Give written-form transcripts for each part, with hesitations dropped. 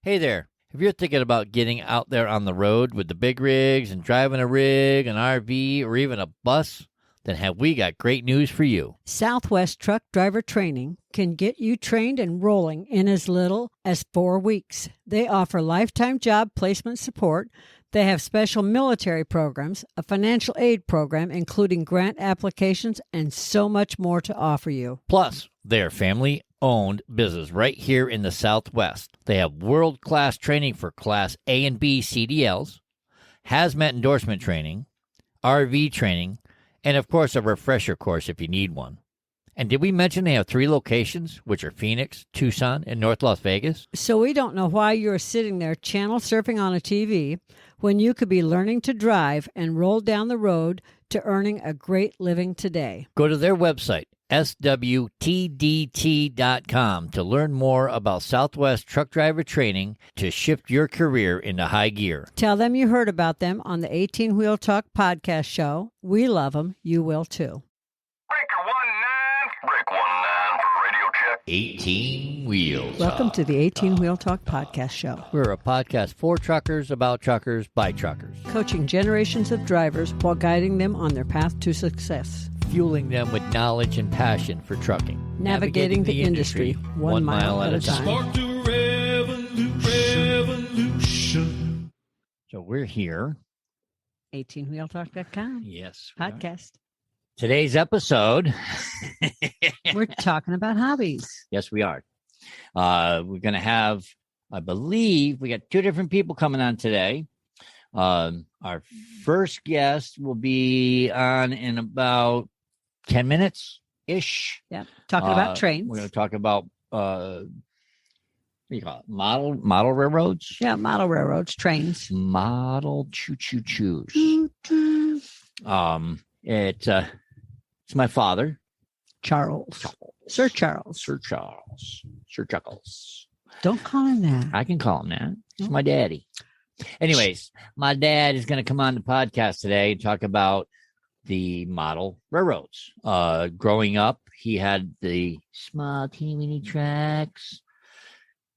Hey there. If you're thinking about getting out there on the road with the big rigs and driving a rig, an RV, or even a bus, then have we got great news for you. Southwest Truck Driver Training can get you trained and rolling in as little as 4 weeks. They offer lifetime job placement support. They have special military programs, a financial aid program, including grant applications, and so much more to offer you. Plus, they're family-owned business right here in the Southwest. They have world-class training for Class A and B CDLs, hazmat endorsement training, RV training, and, of course, a refresher course if you need one. And did we mention they have 3 locations, which are Phoenix, Tucson, and North Las Vegas? So we don't know why you're sitting there channel surfing on a TV when you could be learning to drive and roll down the road to earning a great living today. Go to their website, swtdt.com, to learn more about Southwest Truck Driver Training to shift your career into high gear. Tell them you heard about them on the 18 Wheel Talk podcast show. We love them. You will too. Breaker 19 for radio check. 18 Wheels. Welcome to the 18 Wheel Talk podcast show. We're a podcast for truckers, about truckers, by truckers. Coaching generations of drivers while guiding them on their path to success. Fueling them with knowledge and passion for trucking. Navigating the industry 1 mile at a time. Spark the revolution. So we're here. 18wheeltalk.com Yes. we are. podcast. Today's episode. We're talking about hobbies. Yes, we are. We're going to have, I believe, we got 2 different people coming on today. Our first guest will be on in about 10 minutes-ish. Yeah, talking about trains. We're going to talk about, what do you call it? Model railroads? Yeah, model railroads, trains. Model choo-choo-choos. It's my father. Charles. Sir Charles. Sir Charles. Sir Chuckles. Don't call him that. I can call him that. He's my daddy. Anyways, my dad is going to come on the podcast today and talk about the model railroads. Growing up, he had the small teeny tracks,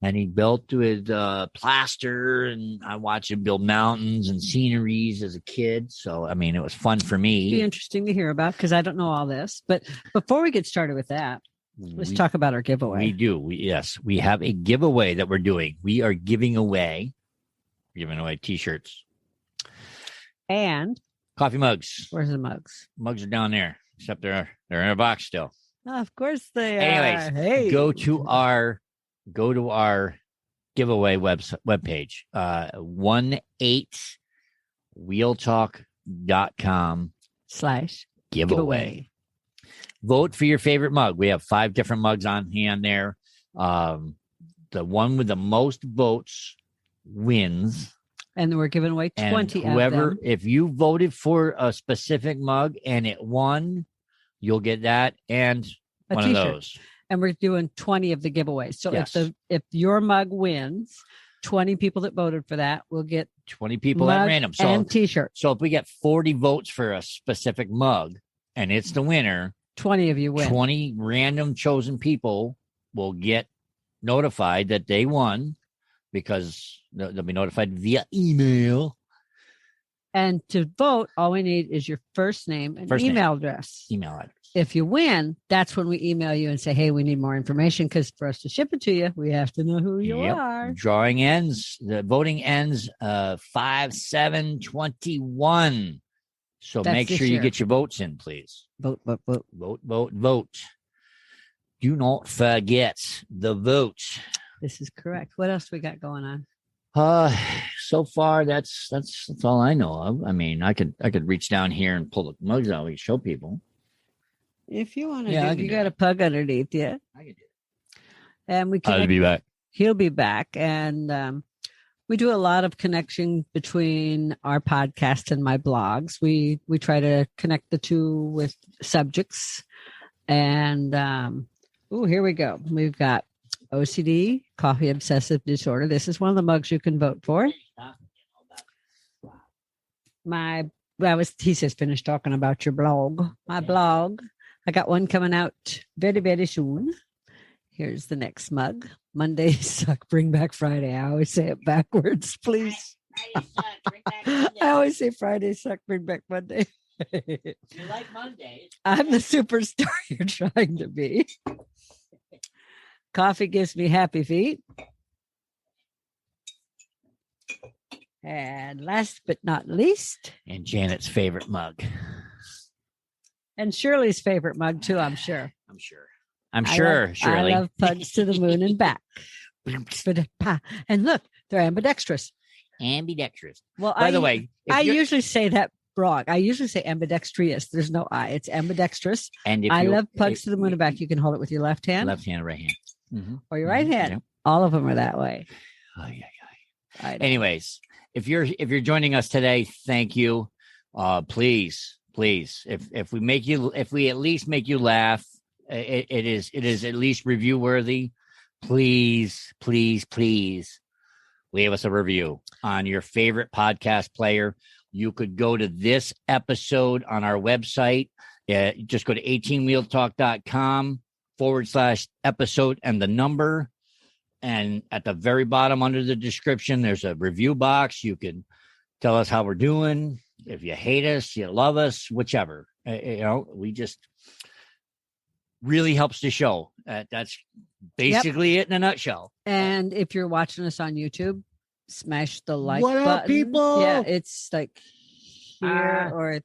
and he built with plaster, and I watched him build mountains and sceneries as a kid. So, I mean, it was fun for me. Be interesting to hear about because I don't know all this. But before we get started with that, let's talk about our giveaway. We do. We have a giveaway that we're doing. We are giving away T-shirts and coffee mugs. Where's the mugs? Mugs are down there, except they're in a box still. Oh, of course they Anyways, are. Hey. go to our giveaway webpage, 18wheeltalk.com/giveaway. Vote for your favorite mug. We have 5 different mugs on hand there. The one with the most votes wins. And we're giving away 20 and whoever, of them. if you voted for a specific mug and it won, you'll get that and A one t-shirt. of those. And we're doing 20 of the giveaways. So Yes. if your mug wins, 20 people that voted for that will get 20 people at mug random. and t-shirts. So if we get 40 votes for a specific mug and it's the winner, 20 of you win. 20 random chosen people will get notified that they won because they'll be notified via email. And to vote, all we need is your first name and email address. Email address. If you win, that's when we email you and say, hey, we need more information because for us to ship it to you, we have to know who you are. Drawing ends. The voting ends 5/7/21. So That's make this sure you year. get your votes in, please. Vote, vote, vote. Vote, vote, vote. Do not forget the vote. This is correct. What else we got going on? So far that's all I know of. I mean, I could reach down here and pull the mugs out. We can show people. If you want to Yeah, I do can you do got a pug underneath you. I can do it. And we I'll can be back. he'll be back. And we do a lot of connection between our podcast and my blogs. We try to connect the two with subjects. And here we go. We've got OCD, coffee obsessive disorder. This is one of the mugs you can vote for. He says, finish talking about your blog. My blog. I got one coming out very, very soon. Here's the next mug. Monday suck, bring back Friday. I always say it backwards, please. I always say Friday suck, bring back Monday. You like Mondays? I'm the superstar you're trying to be. Coffee gives me happy feet. And last but not least, And Janet's favorite mug. and Shirley's favorite mug too, I'm sure. I'm sure, Shirley. I love pugs to the moon and back. And look, they're ambidextrous. Ambidextrous. Well, By the way, I usually say that wrong. I usually say ambidextrous. There's no I. It's ambidextrous. and if I you- love pugs if- to the moon and back. You can hold it with your left hand Left hand, right hand. Mhm. or your right hand. Yep. All of them are that way. Ay, ay, ay. I know. Anyways, if you're joining us today, thank you. Please, if we at least make you laugh, it is at least review worthy. Please leave us a review on your favorite podcast player. You could go to this episode on our website. Just go to 18wheeltalk.com/episode and the number. And at the very bottom under the description, there's a review box. You can tell us how we're doing. If you hate us, you love us, whichever. We just really helps the show. That's basically it in a nutshell. And if you're watching us on YouTube, smash the like What button. up, people? Yeah, it's like here or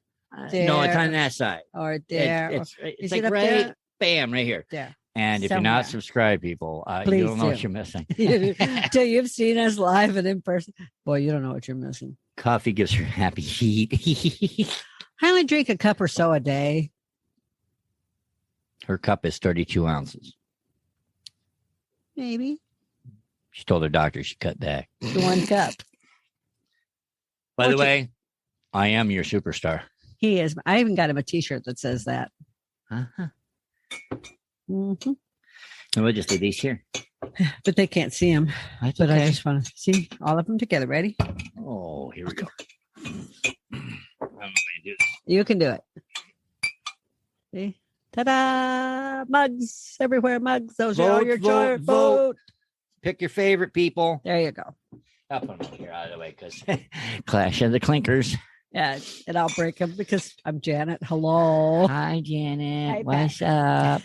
there. No, it's on that side. or there. It's Is like it up right, there? bam, right here. There. And if you're Somewhere. not subscribed, people, you Please don't know what do. you're missing. Till you've seen us live and in person. Boy, you don't know what you're missing. Coffee gives her happy heat. I only drink a cup or so a day. Her cup is 32 ounces. Maybe. She told her doctor she cut back. The one cup. By the What you- way, I am your superstar. He is. I even got him a t-shirt that says that. Uh-huh. Mhm. And we'll just do these here. But they can't see him. That's But I okay. just want to see all of them together. Ready? Oh, here we go. I don't know how to do this. You can do it. See? Ta-da! Mugs everywhere. Mugs. Those are all Vote, your vote, choice. vote. Vote. Pick your favorite people. There you go. I'll put them here out of the way because Clash of the Clinkers. Yeah, and I'll break them because I'm Janet. Hello. Hi, Janet. Hi, What's up?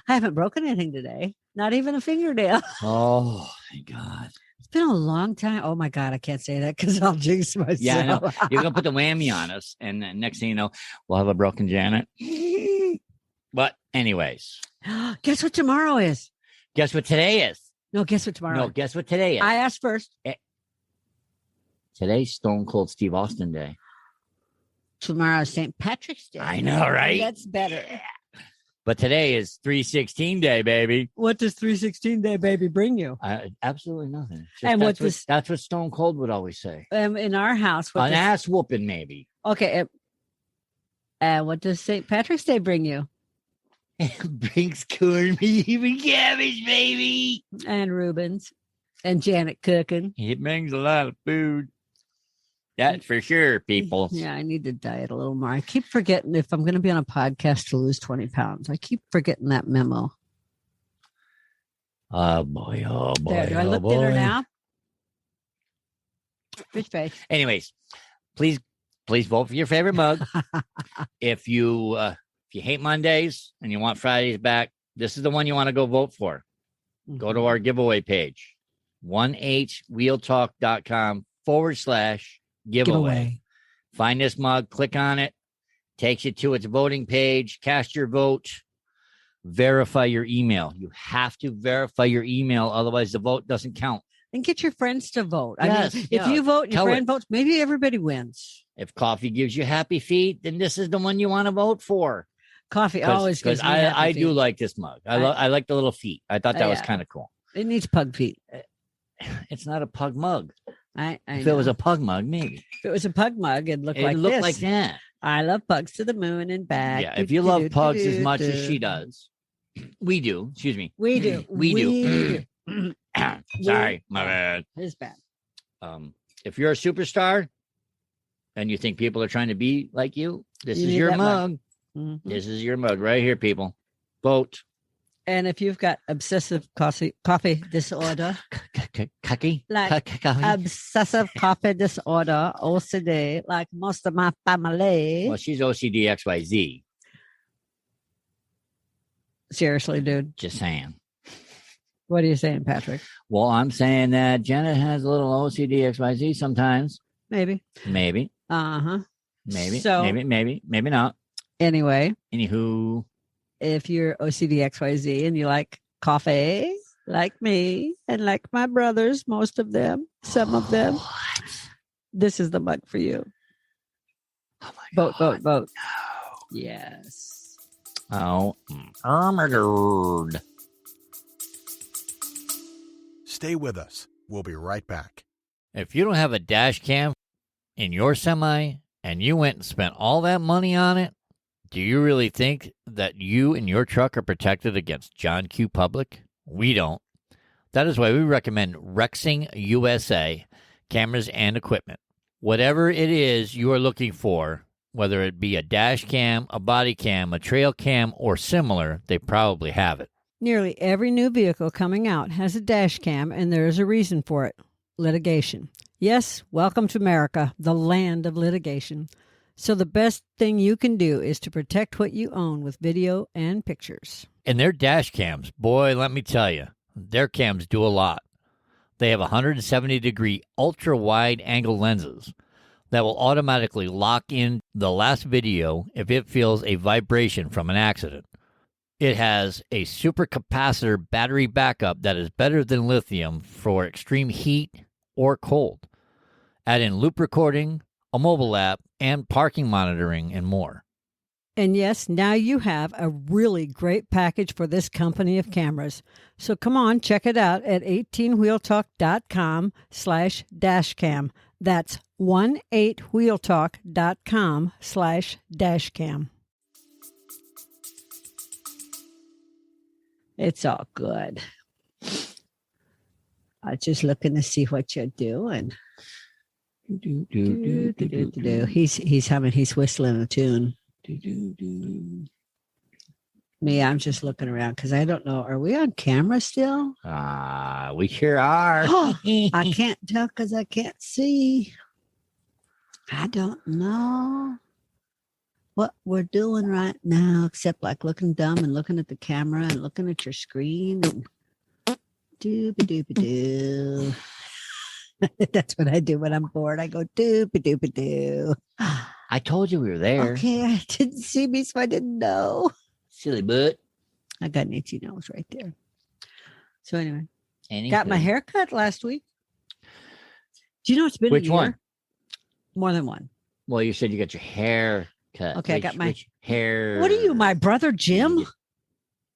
I haven't broken anything today. Not even a fingernail. Oh, thank God. It's been a long time. Oh my God, I can't say that because I'll jinx myself. Yeah, I know. You're going to put the whammy on us. And then next thing you know, we'll have a broken Janet. But anyways, Guess what tomorrow is? guess what today is? No, guess what tomorrow No, is? guess what today is? I asked first. Today's Stone Cold Steve Austin Day. Tomorrow is St. Patrick's Day. I know, right? That's better. But today is 316 Day, baby. What does 316 Day baby bring you? Absolutely nothing. It's And that's what does- that's what Stone Cold would always say. In our house, what An does, ass whooping, maybe. okay. What does St. Patrick's Day bring you? Brings corned beef and cabbage, baby. And Rubens and Janet cooking. It brings a lot of food. That's for sure, people. Yeah, I need to diet a little more. I keep forgetting if I'm going to be on a podcast to lose 20 pounds. I keep forgetting that memo. Oh boy, oh boy. There, do I oh, look boy. thinner now? Fish face. Anyways, please vote for your favorite mug. If you hate Mondays and you want Fridays back, this is the one you want to go vote for. Go to our giveaway page, 18wheeltalk.com/giveaway. Find this mug, click on it, takes you to its voting page, cast your vote, verify your email. You have to verify your email, otherwise the vote doesn't count. And get your friends to vote. Yes, I mean, yeah. if you vote and your Tell friend it. votes, maybe everybody wins. If coffee gives you happy feet, then this is the one you want to vote for. Coffee always gives me I happy do feet. like this mug. I like the little feet. I thought that was Yeah. kind of cool. It needs pug feet. It's not a pug mug. I If know. it was a pug mug, maybe if it was a pug mug, it'd look it like looked this. like that. I love pugs to the moon and back. Yeah, if you love pugs as much as she does, we do. Excuse me. We do. We do. do. Sorry, my bad. It's bad. If you're a superstar and you think people are trying to be like you, this You is need your that mug. mug. Mhm. This is your mug right here, people. Vote. And if you've got obsessive coffee disorder, Cocky? like obsessive coffee disorder, OCD, like most of my family. Well, she's OCD XYZ. Seriously, dude. Just saying. What are you saying, Patrick? Well, I'm saying that Janet has a little OCD XYZ sometimes. Maybe. Maybe. Uh-huh. Maybe. So, maybe not. Anyway, Anywho. if you're OCD XYZ and you like coffee, like me, and like my brothers, most of them, some of them, this is the mug for you. Oh my God. Vote. No. Yes. Oh my God. Stay with us. We'll be right back. If you don't have a dash cam in your semi and you went and spent all that money on it, do you really think that you and your truck are protected against John Q. Public? We don't. That is why we recommend Rexing USA cameras and equipment. Whatever it is you are looking for, whether it be a dash cam, a body cam, a trail cam, or similar, they probably have it. Nearly every new vehicle coming out has a dash cam, and there is a reason for it. Litigation. Yes, welcome to America, the land of litigation. So the best thing you can do is to protect what you own with video and pictures. And their dash cams, boy, let me tell you, their cams do a lot. They have 170-degree ultra-wide angle lenses that will automatically lock in the last video if it feels a vibration from an accident. It has a supercapacitor battery backup that is better than lithium for extreme heat or cold. Add in loop recording, a mobile app, and parking monitoring, and more. And yes, now you have a really great package for this company of cameras. So come on, check it out at 18wheeltalk.com/dashcam. That's 18wheeltalk.com/dashcam. It's all good. I'm just looking to see what you're doing. He's humming. He's whistling a tune. Me, I'm just looking around because I don't know. Are we on camera still? We sure are. I can't tell because I can't see. I don't know what we're doing right now, except like looking dumb and looking at the camera and looking at your screen. And doo-ba-doo-ba-doo. That's what I do when I'm bored. I go doo-ba-doo-ba-doo. I told you we were there. Okay, I didn't see me, so I didn't know. Silly butt. I got an itchy nose right there. So anyway, Anything. got my hair cut last week. Do you know it's been Which a year? one? More than one. Well, you said you got your hair cut. Okay, I got my hair. What are you, my brother Jim?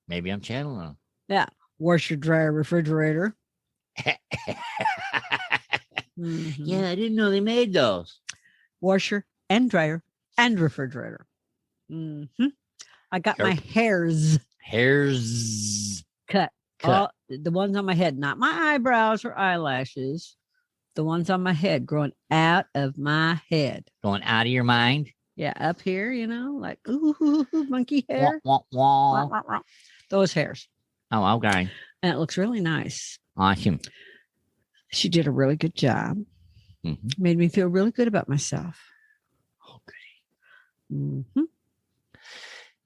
Maybe I'm channeling him. Yeah. Washer, dryer, refrigerator. Mhm. Yeah, I didn't know they made those. Washer and dryer and refrigerator. I got my hairs cut. All, the ones on my head, not my eyebrows or eyelashes. The ones on my head growing out of my head. Going out of your mind. Yeah, up here, like ooh, monkey hair. Wah, wah, wah. Those hairs. Oh, okay. And it looks really nice. Awesome. She did a really good job. Mm-hmm. Made me feel really good about myself. Oh, goody. Mm-hmm.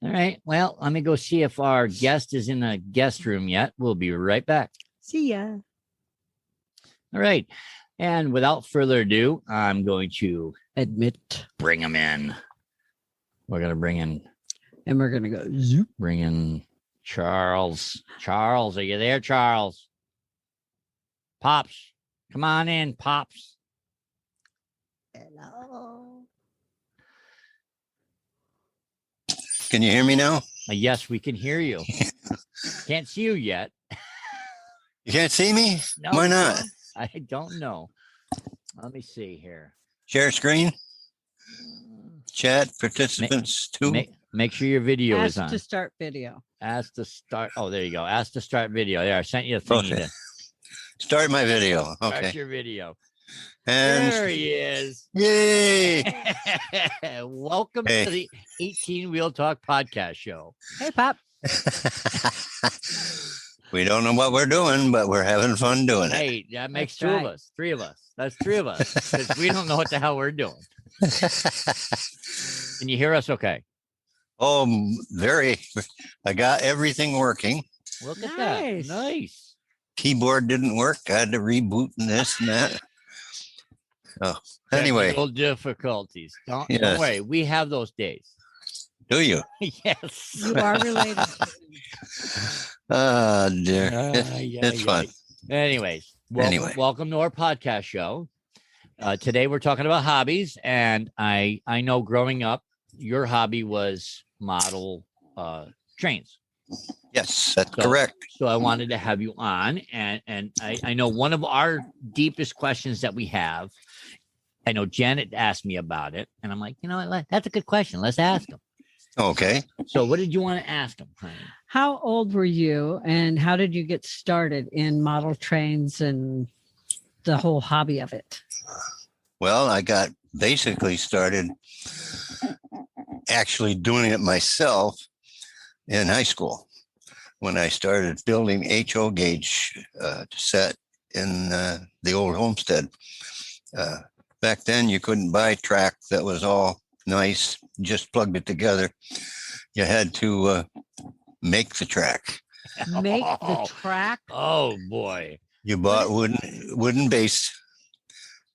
All right. Well, let me go see if our guest is in the guest room yet. We'll be right back. See ya. All right. And without further ado, I'm going to bring him in. We're going to bring in. And we're going to go zoop. Bring in Charles. Charles, are you there, Charles? Pops. Come on in, Pops. Hello. Can you hear me now? Yes, we can hear you. Can't see you yet. You can't see me? No, Why not? I don't know. Let me see here. Share screen? Chat participants too? Make sure your video is on. Ask to start video. Ask to start. Oh, there you go. Ask to start video. There, I sent you a thing. Okay. Start my video. Okay. Start your video. And There he is. yay! Welcome to the 18 Wheel Talk podcast show. Hey, Pop. We don't know what we're doing, but we're having fun doing it. Hey, that makes That's two right. of us, three of us. That's three of us because we don't know what the hell we're doing. Can you hear us? Okay. Oh, very. I got everything working. Look at Nice. that. Nice. Keyboard didn't work. I had to reboot and this and that. Oh, anyway, Technical difficulties. Don't Yes. worry. We have those days. do you? You Yes. are related. Oh, dear. It's fun. Anyways, Anyway. welcome to our podcast show. Today we're talking about hobbies, and I know growing up, your hobby was model trains. Yes, that's So- correct. So I wanted to have you on, and I know one of our deepest questions that we have. I know Janet asked me about it, and I'm like, you know what? That's a good question. Let's ask him. Okay. So, what did you want to ask him, honey? How old were you and how did you get started in model trains and the whole hobby of it? Well, I got basically started actually doing it myself in high school when I started building HO gauge set in the old homestead. Back then, you couldn't buy track that was all nice, just plugged it together. You had to make the track. Make the track. Oh boy. You bought wooden base,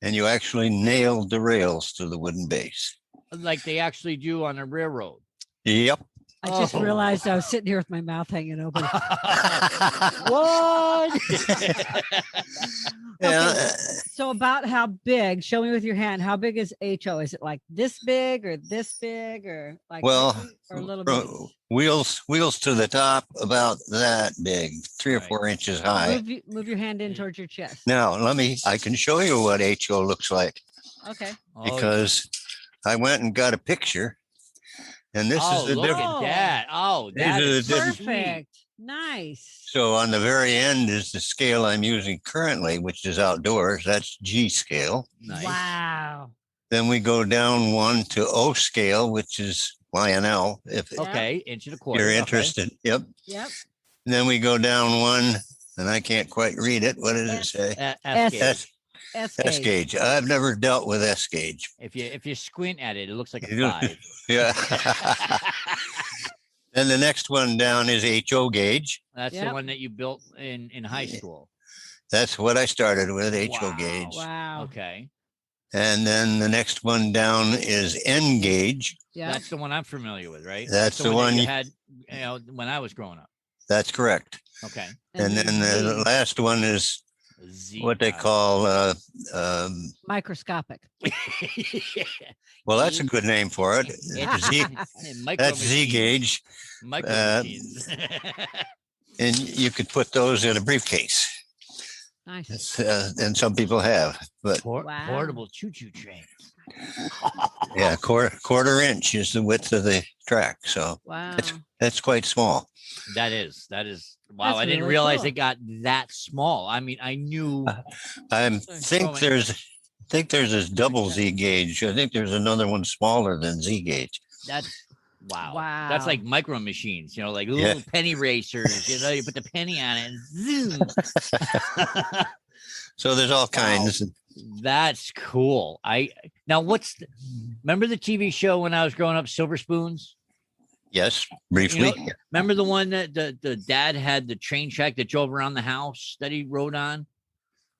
and you actually nailed the rails to the wooden base. Like they actually do on a railroad. Yep. I just Oh. realized I was sitting here with my mouth hanging open. What? Yeah, So about how big, show me with your hand, how big is HO? Is it like this big or like Well, or a little bit? wheels to the top, about that big, 3 or Right. 4 inches high. Move your hand in towards your chest. Now, I can show you what HO looks like Okay. because I went and got a picture, and this is the look difference. at that. Oh, These that are is the different- sweet. Perfect. Nice. So on the very end is the scale I'm using currently, which is outdoors. That's G scale. Nice. Wow. Then we go down one to O scale, which is Lionel, if Okay, inch and a quarter. you're okay. interested. Yep. Yep. And then we go down one, and I can't quite read it. What does it say? S gauge. S, S S gauge. I've never dealt with S gauge. If you squint at it, it looks like a You do- 5. Yeah. Then the next one down is HO gauge. That's the Yep. one that you built in high school. That's what I started with, HO Wow. gauge. Wow. Okay. And then the next one down is N gauge. Yeah. That's the one I'm familiar with, right? That's the that one you you- had when I was growing up. That's correct. Okay. And then the Z, last one is Z. what they call, microscopic. well, that's a good name for it. Z, that's Z gauge. Micro Uh, machines. And you could put those in a briefcase. Nice. And some people have, but Wow. Portable choo-choo train. yeah, quarter inch is the width of the track. So Wow. that's quite small. That is wow. That's I didn't really realize cool. it got that small. I mean, I knew I think growing- there's this double Z gauge. I think there's another one smaller than Z gauge. that's wow. Wow. That's like micro machines, like Yeah. little penny racers. You put the penny on it and zoom. So there's all kinds. That's cool. Remember the TV show when I was growing up, Silver Spoons? Yes, briefly. Remember the one that the dad had the train track that drove around the house that he rode on?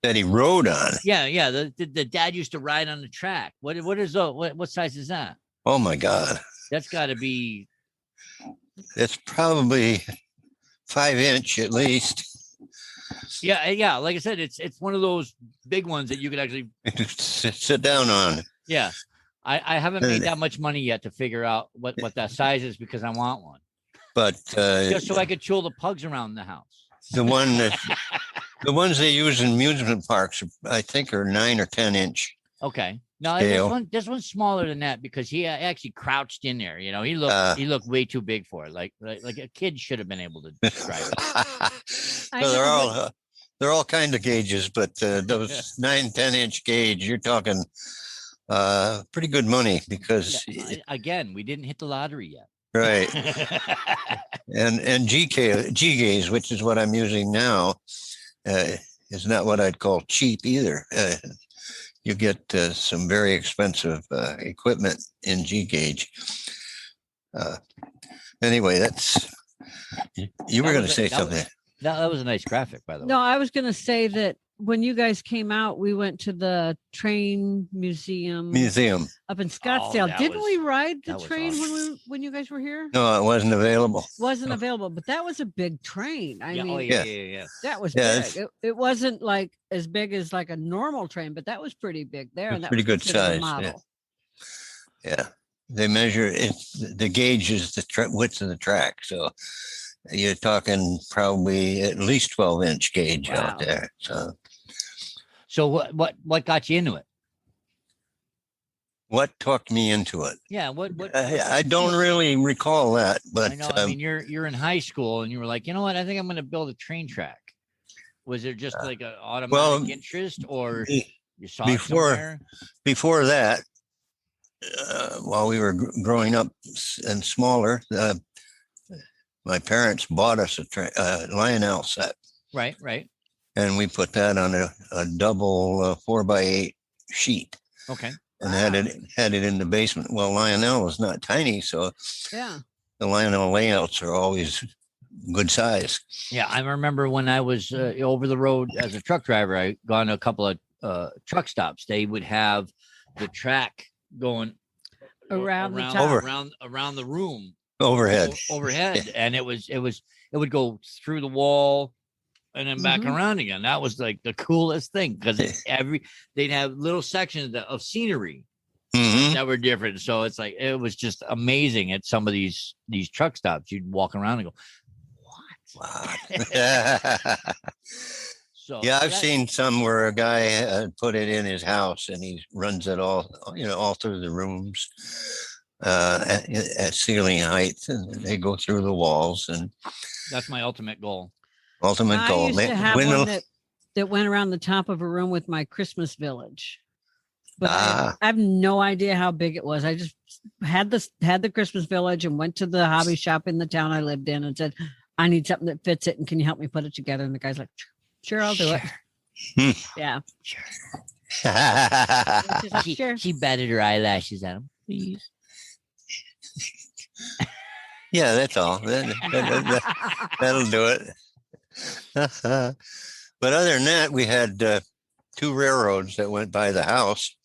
That he rode on. Yeah. The dad used to ride on the track. What size is that? Oh my God. That's got to be It's probably 5 inch at least. yeah. Like I said, it's one of those big ones that you could actually Sit down on. yeah. I haven't made that much money yet to figure out what that size is because I want one But just so I could chill the pugs around the house. the one that the ones they use in amusement parks, I think, are 9 or 10 inch. Okay. No, Scale. this one's smaller than that because he actually crouched in there. He looked way too big for it. Like a kid should have been able to drive it. I So know they're all kind of gauges, but those 9-10 inch gauge, you're talking pretty good money because Again, we didn't hit the lottery yet. Right. And G gauge, which is what I'm using now, is not what I'd call cheap either. You get some very expensive equipment in G gauge. Anyway, you were going to say something. That was a nice graphic, by the way. No, I was going to say that when you guys came out, we went to the train museum up in Scottsdale. Didn't we ride the train awesome. when you guys were here? No, it wasn't available. Wasn't available, but that was a big train. I mean, yeah. that was big. It wasn't like as big as like a normal train, but that was pretty big there. And that pretty was good size. Model. Yeah. They measure it. The gauge is the width of the track. So you're talking probably at least 12-inch gauge out there. So what got you into it? What talked me into it? Yeah, what I don't really recall that, but I know. I mean, you're in high school and you were like, you know what? I think I'm going to build a train track. Was it just like an automatic interest, or you saw it somewhere? Before that, while we were growing up and smaller, my parents bought us a Lionel set. Right. And we put that on a double 4x8 sheet. Okay. And had it in the basement. Well, Lionel was not tiny, so the Lionel layouts are always good size. Yeah, I remember when I was over the road as a truck driver, I gone to a couple of truck stops. They would have the track going around the room overhead, and it would go through the wall and then back around again. That was like the coolest thing, because they'd have little sections of scenery that were different. So it's like, it was just amazing at some of these truck stops. You'd walk around and go, what? So yeah, I've seen some where a guy put it in his house and he runs it all through the rooms at ceiling height, and they go through the walls. And that's my ultimate goal. I used to have one that went around the top of a room with my Christmas village, but I have no idea how big it was. I just had the Christmas village and went to the hobby shop in the town I lived in and said, I need something that fits it, and can you help me put it together? And the guy's like, sure, I'll do it. Yeah. Sure. She batted her eyelashes at him. Please. Yeah, that's all. That'll do it. But other than that, we had 2 railroads that went by the house,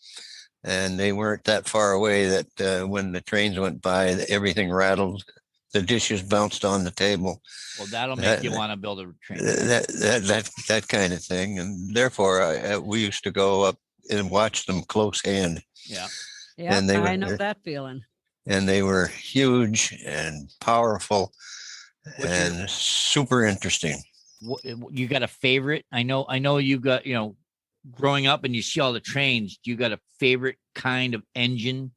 and they weren't that far away that when the trains went by, everything rattled. The dishes bounced on the table. Well, that'll make you want to build a train. That kind of thing. And therefore, we used to go up and watch them close hand. Yeah. Yeah, I know that feeling. And they were huge and powerful and super interesting. You got a favorite? I know you got, growing up and you see all the trains, do you got a favorite kind of engine?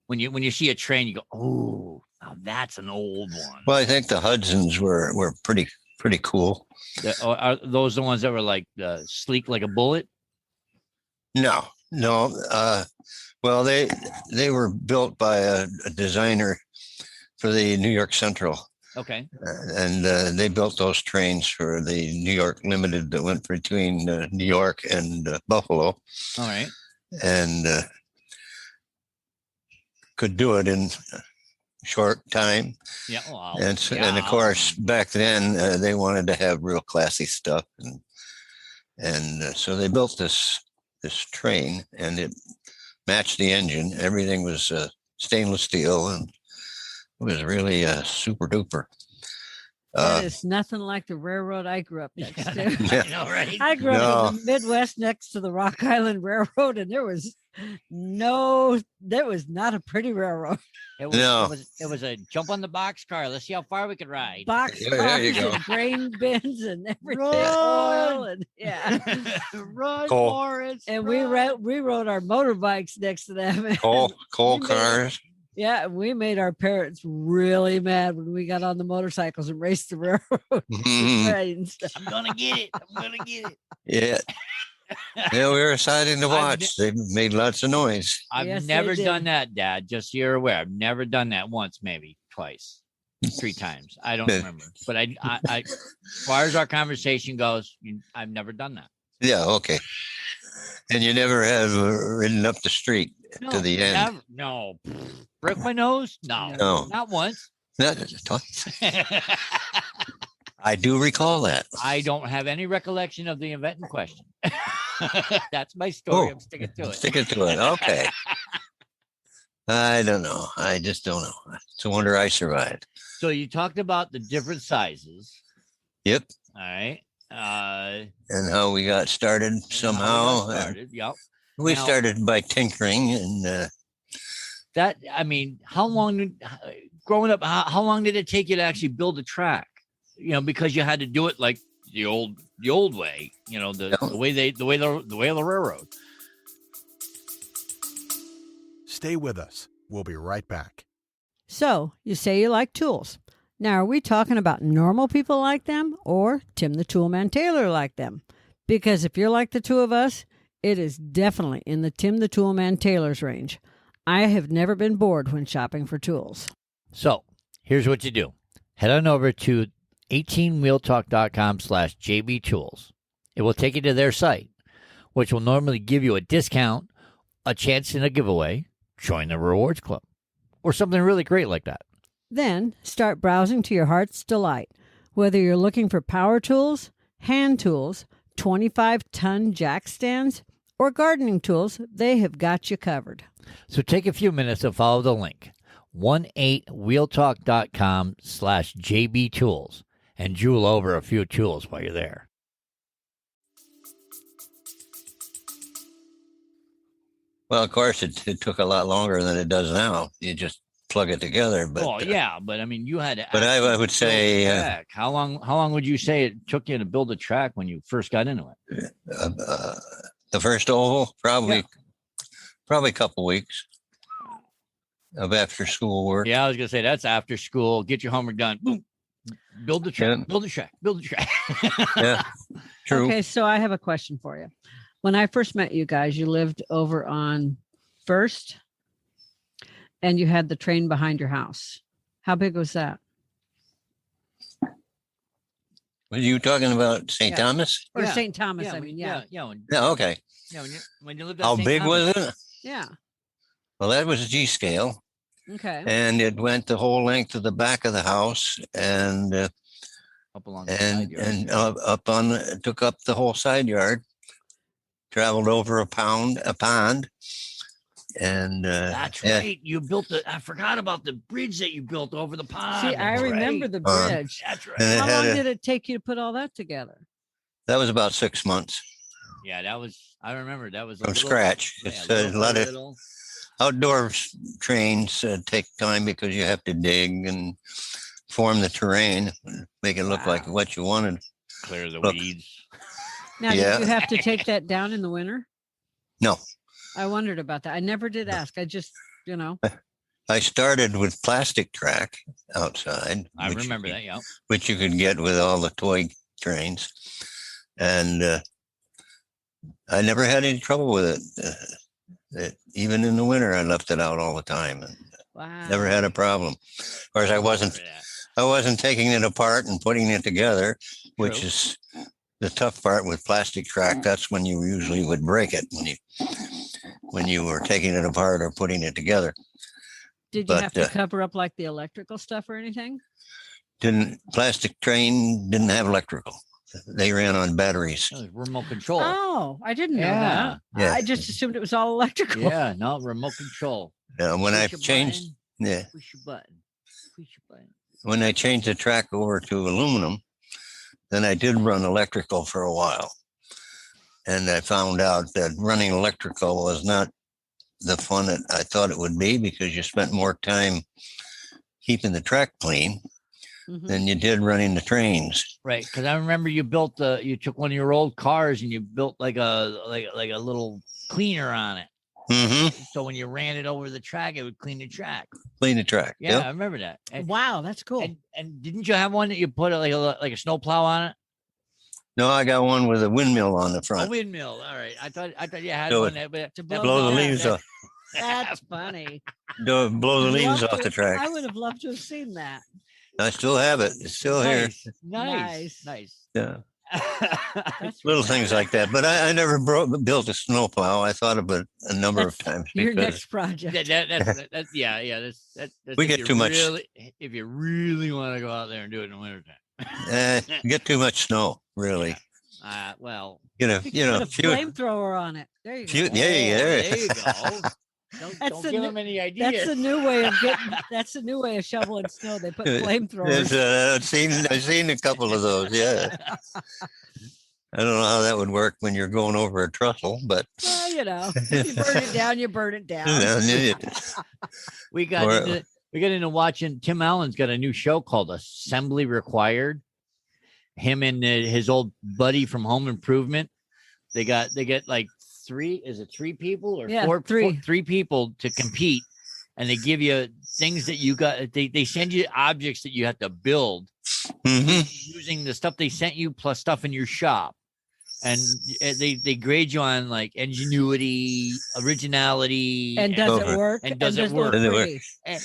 When you see a train, you go, oh, now that's an old one. Well, I think the Hudsons were pretty cool. Are those the ones that were like sleek like a bullet? No. Well, they were built by a designer for the New York Central. Okay. And they built those trains for the New York Limited that went between New York and Buffalo. All right. And could do it in a short time. Yeah. Wow. And of course, back then they wanted to have real classy stuff, and so they built this train, and it matched the engine. Everything was stainless steel, and it was really super duper. That is nothing like the railroad I grew up next to. I know, right? I grew up in the Midwest next to the Rock Island Railroad, and there was not a pretty railroad. It was a jump on the boxcar. Let's see how far we could ride. Boxcars and grain bins and everything. Oil and run, Morris. And we rode our motorbikes next to them. Coal cars. Yeah, we made our parents really mad when we got on the motorcycles and raced the railroad. I'm gonna get it. Yeah. Yeah, we were excited to I've watch. They made lots of noise. I've Yes, they never did. done that, Dad. Just so you're aware, I've never done that once, maybe twice, 3 times. I don't remember. But I as far as our conversation goes, I've never done that. Yeah, okay. And you never have ridden up the street to the end. Never, no. Brick my nose? No, No. not once. Not twice. I do recall that. I don't have any recollection of the event in question. That's my story. I'm sticking to it. Sticking to it. Okay. I don't know. I just don't know. It's a wonder I survived. So you talked about the different sizes. Yep. All right. And how we got started somehow. Yep. We Now- started by tinkering and That, I mean, how long growing up, how long did it take you to actually build a track? You know, because you had to do it like the old way, you know, the way of the railroad. Stay with us. We'll be right back. So, you say you like tools. Now, are we talking about normal people like them or Tim the Toolman Taylor like them? Because if you're like the two of us, it is definitely in the Tim the Toolman Taylor's range. I have never been bored when shopping for tools. So here's what you do. Head on over to 18wheeltalk.com/JBTools. It will take you to their site, which will normally give you a discount, a chance in a giveaway, join the rewards club, or something really great like that. Then start browsing to your heart's delight. Whether you're looking for power tools, hand tools, 25-ton jack stands, or gardening tools, they have got you covered. So take a few minutes to follow the link, 18wheeltalk.com/JBTools, and jewel over a few tools while you're there. well, of course, it took a lot longer than it does now. You just plug it together. But Oh yeah, but I mean, you had to. but I actually would say build a track. How long would you say it took you to build a track when you first got into it? the first oval probably a couple weeks of after school work. Yeah, I was gonna say that's after school. Get your homework done. Boom. Build the track. Yeah. Build the track. Build the track. Yeah, true. Okay, so I have a question for you. When I first met you guys, you lived over on First, and you had the train behind your house. How big was that? Were you talking about St. Yeah. Thomas? Or Yeah. St. Thomas, I when- mean, yeah. yeah. When, Yeah, okay. yeah, when you lived at How St. big Thomas. was it? Yeah. Well, that was G scale, Okay. and it went the whole length of the back of the house, and Up along the side yard. up on took up the whole side yard, traveled over a pond, and That's yeah, right. You built I forgot about the bridge that you built over the pond. See, I That's remember right. the bridge. That's right. and it How had long did it take you to put all that together? that was about 6 months Yeah, that was. I remember that was a from little- scratch. yeah, It's little a lot by of little. outdoor trains take time because you have to dig and form the terrain, make it look like Wow. what you wanted. Clear the Look. weeds. Now, Yeah. did you have to take that down in the winter? No, I wondered about that. I never did ask. I just, you know. I started with plastic track outside. I which remember you- that. Yeah. which you could get with all the toy trains. And I never had any trouble with it. Even in the winter, I left it out all the time and Wow. never had a problem. Of course, I wasn't taking it apart and putting it together, which True. is the tough part with plastic track. That's when you usually would break it when you were taking it apart or putting it together. Did you but, have to cover up like the electrical stuff or anything? Plastic train didn't have electrical. They ran on batteries. That was remote control. Oh, I didn't know Yeah. that. Yeah. I just assumed it was all electrical. Yeah, no, remote control. When I Push a changed, button, yeah, push your button. Push your button. when I changed the track over to aluminum, then I did run electrical for a while. And I found out that running electrical was not the fun that I thought it would be because you spent more time keeping the track clean Mhm. than you did running the trains. Right, because I remember you took one of your old cars and you built like a little cleaner on it. Mm-hmm. So when you ran it over the track, it would clean the track. Clean the track. Yeah, Yep. I remember that. And, Wow, that's cool. and didn't you have one that you put like a snow plow on it? No, I got one with a windmill on the A front. windmill. All right. I thought you had So one that To that blow the that- leaves off. That's funny. Blow the I'd leaves love off to- the track. I would have loved to have seen that. I still have it. It's still here. Nice. Yeah. That's Little things like that. But I never built a snowplow. I thought of it a number of times Your because next project. That's that's We if get you too much- really, if you really want to go out there and do it in the wintertime. get too much snow, really. Well, You know, Put a few, flamethrower on it. There you go. few, yeah, there you go. That's Don't the give new- them any That's ideas. the new way of getting. That's the new way of shoveling snow. They put Yes, flamethrowers. I've seen a couple of those. Yeah. I don't know how that would work when you're going over a trestle, but Well, if you burn it down, you burn it down. we got Or- into watching. Tim Allen's got a new show called Assembly Required. Him and his old buddy from Home Improvement. They get like three people or Yeah, three people to compete, and they give you things that you got. They send you objects that you have to build Mhm. using the stuff they sent you plus stuff in your shop. And they grade you on like ingenuity, originality, And does it Over. work? And does it work? Does it work? pretty? and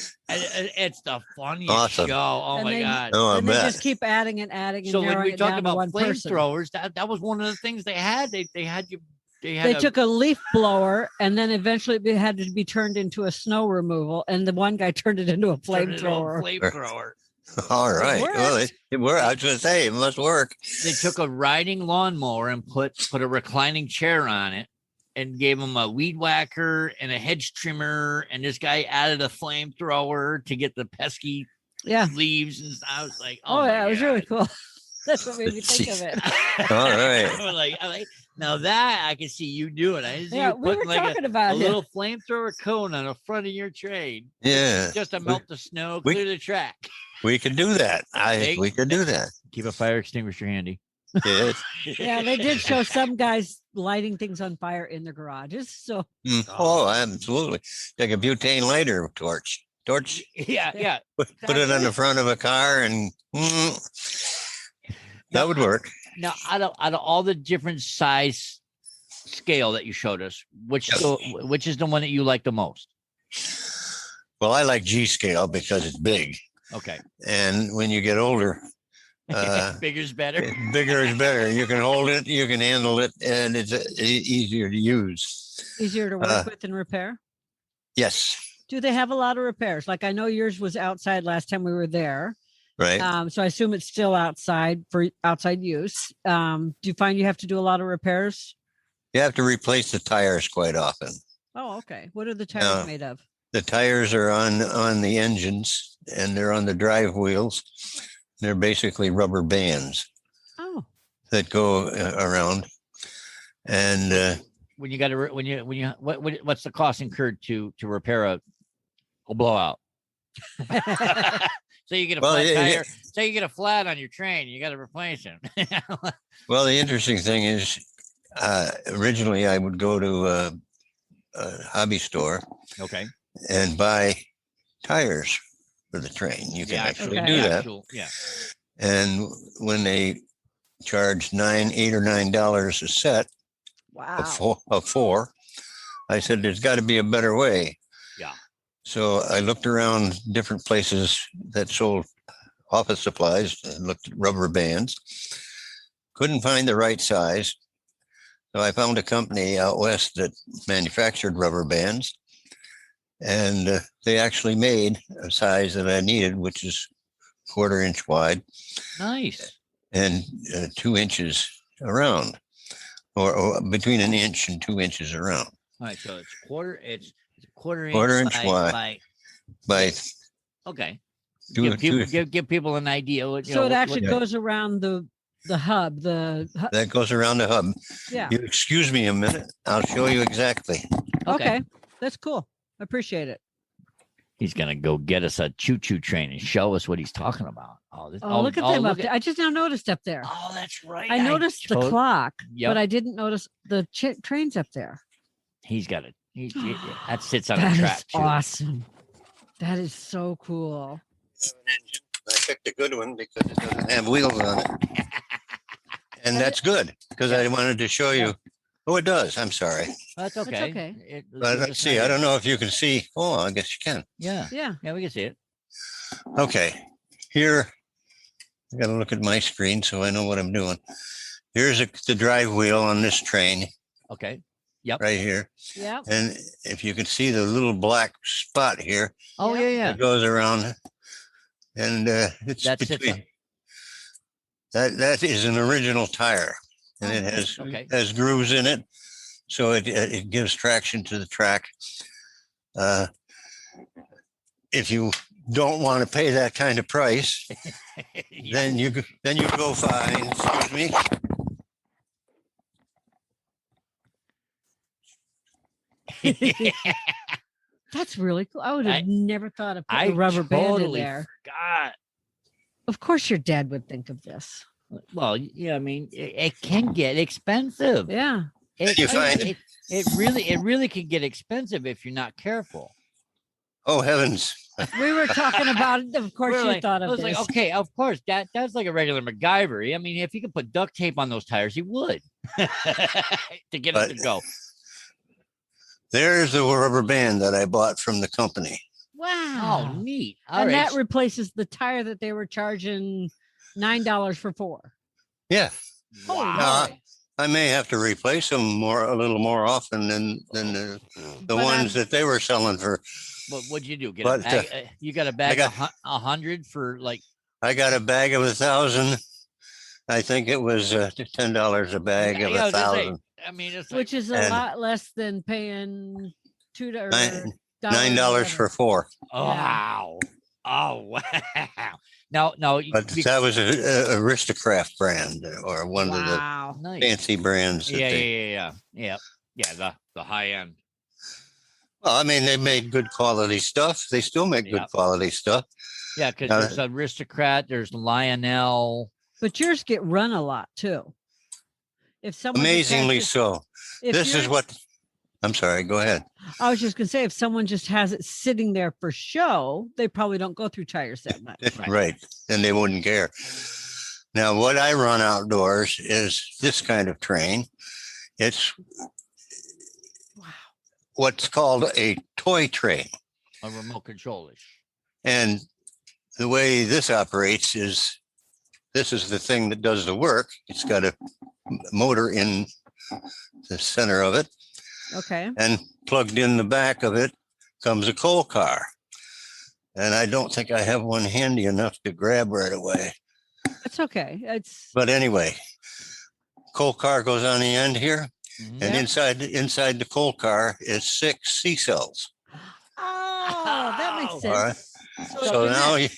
it's the funniest Awesome. show. Oh And my they- god! Oh, I And they bet. just keep adding and adding and So when narrowing we it talked down to about one person. flamethrowers, that was one of the things they had. They had you. They took a leaf blower and then eventually it had to be turned into a snow removal. And the one guy turned it into a flamethrower. Flamethrower. All right. Well, it worked. I was going to say it must work. They took a riding lawnmower and put a reclining chair on it, and gave him a weed whacker and a hedge trimmer. And this guy added a flamethrower to get the pesky Yeah. leaves. And I was like, Oh, my yeah. It was really God. cool. That's what made me think of it. All right. I was like, now that I can see you doing. I see Yeah, you we were putting like talking a about it. little flamethrower cone on the front of your train Yeah. just to melt the snow, we- clear the track. We could do that. We could do that. Keep a fire extinguisher handy. Yes. Yeah, they did show some guys lighting things on fire in their garages. So Oh, absolutely. Like a butane lighter torch. Yeah. Put it on the front of a car and that would work. Now, out of all the different size scale that you showed us, which is the one that you like the most? Well, I like G scale because it's big. Okay. And when you get older, Bigger's better. bigger is better. You can hold it, you can handle it, and it's easier to use. easier to work with and repair. Yes. Do they have a lot of repairs? Like I know yours was outside last time we were there. Right. So I assume it's still outside for outside use. Do you find you have to do a lot of repairs? You have to replace the tires quite often. Oh, okay. What are the tires made of? The tires are on the engines and they're on the drive wheels. They're basically rubber bands Oh, that go around. And When you got to what's the cost incurred to repair a blowout? So you get a Well, flat yeah, tire. So you get a flat on your train. You got to replace it. well, the interesting thing is, originally I would go to a hobby store Okay. and buy tires for the train. You can actually okay. do that. Yeah. And when they charge $8 or $9 a set wow. of four, I said, there's got to be a better way. Yeah. So I looked around different places that sold office supplies and looked at rubber bands. Couldn't find the right size. So I found a company out west that manufactured rubber bands. And they actually made a size that I needed, which is 1/4 inch wide Nice. and 2 inches around, or between 1 inch and 2 inches around. All right. So it's a 1/4 inch. 1/4 inch wide. By Okay. Two- Give people an idea. So it actually goes around the hub. that goes around the hub. Yeah. You excuse me a minute. I'll show you exactly. Okay. That's cool. I appreciate it. He's gonna go get us a choo-choo train and show us what he's talking about. Oh, look at them up there. I just now noticed up there. Oh, that's right. I noticed the clock, Yep. but I didn't notice the trains up there. He's got it. That sits on That a is track too. awesome. That is so cool. I picked a good one because it doesn't have wheels on it. And that's good because I wanted to show you. Yeah. Oh, it does. I'm sorry. That's okay. okay. But let's see. I don't know if you can see. Oh, I guess you can. Yeah. Yeah. Yeah, we can see it. Okay. Here, I got to look at my screen so I know what I'm doing. Here's the drive wheel on this train Okay. Yep. right here. Yep. And if you can see the little black spot here, Oh, Yep. yeah. it goes around. And it's That's between. it. That is an original tire. And it has grooves in it. So it gives traction to the track. If you don't want to pay that kind of price, then you go find. Excuse me. That's really cool. I would have never thought of putting I a rubber band in totally there. forgot. Of course, your dad would think of this. Well, yeah, I mean, it can get expensive. Yeah. You find It really can get expensive if you're not careful. oh heavens! We were talking about it. Of course, you thought I of was this. like, okay, of course, that's like a regular MacGyver. I mean, if he could put duct tape on those tires, he would to get it to go. There's the rubber band that I bought from the company. Wow. Oh, neat. All And right. that replaces the tire that they were charging $9 for 4. Yeah, Holy Wow. moly. I may have to replace them a little more often than the But ones that they were selling for. What'd you do? Get But, a bag? You got a bag got- of 100 for like. I got a bag of 1,000. I think it was $10 a bag of Yeah, I was gonna say, 1,000. I mean, it's like, Which is a And- lot less than paying $2 $9 for 4. wow. Oh, wow. No, But that was a Aristocrat brand or one of the Wow. nice. fancy brands. That Yeah. The high end. Well, I mean, they made good quality stuff. They still make good Yeah. quality stuff. Yeah, because Now- there's Aristocrat, there's Lionel. But yours get run a lot too. If someone just has Amazingly to- so. if This is yours- what. I'm sorry. Go ahead. I was just gonna say, if someone just has it sitting there for show, they probably don't go through tires that much. Right. And they wouldn't care. Now, what I run outdoors is this kind of train. It's Wow. what's called a toy train. A remote control-ish. And the way this operates is this is the thing that does the work. It's got a motor in the center of it, Okay. and plugged in the back of it comes a coal car. And I don't think I have one handy enough to grab right away. That's okay. It's But anyway, coal car goes on the end here, Mhm. and inside the coal car is 6 C cells. oh, that makes Oh, sense. all right. So now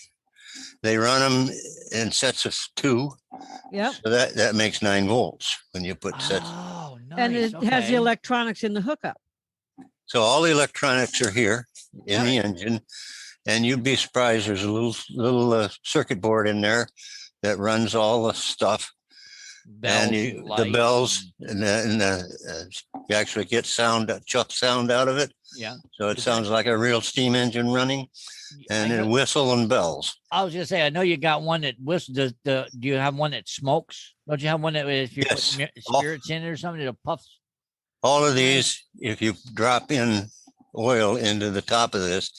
they run them in sets of 2. Yep. So that makes 9 volts when you put sets. Oh, nice. And it has the okay. electronics in the hookup. So all the electronics are here in the engine, and you'd be surprised. There's a little circuit board in there that runs all the stuff, Bells, and the lights, bells, and you actually get chuck sound out of it. Yeah. So it Is sounds like a real steam engine running, and I then know- whistle and bells. I was gonna say, I know you got one that whistles. Do you have one that smokes? Don't you have one that if you Yes. put spirits in it or something, it'll puff? All of these, if you drop in oil into the top of this,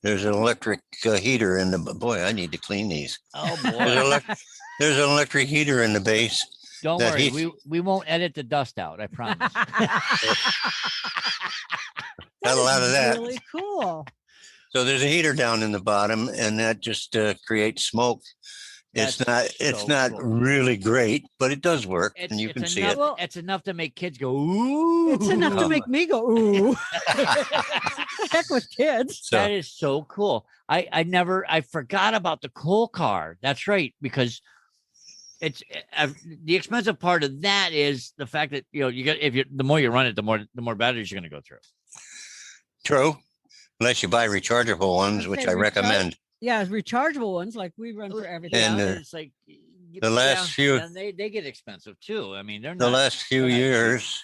there's an electric heater in the. Boy, I need to clean these. Oh There's, boy! there's an electric heater in the base. Don't that worry, heats- we won't edit the dust out. I promise. Got a lot of that. Really cool. So there's a heater down in the bottom, and that just creates smoke. It's That's not so cool. really great, but it does work, and you it's can see enough, it. Well- It's enough to make kids go ooh. It's enough to make me go, ooh. Heck with kids. So That is so cool. I forgot about the coal car. That's right, because it's the expensive part of that is the fact that you get the more you run it, the more batteries you're going to go through. true, unless you buy rechargeable ones, which Okay, I recommend. Yeah, rechargeable ones like we run for everything. And, Yeah, it's like the last few- and they get expensive too. I mean, they're The not. last few they're not cheap. years,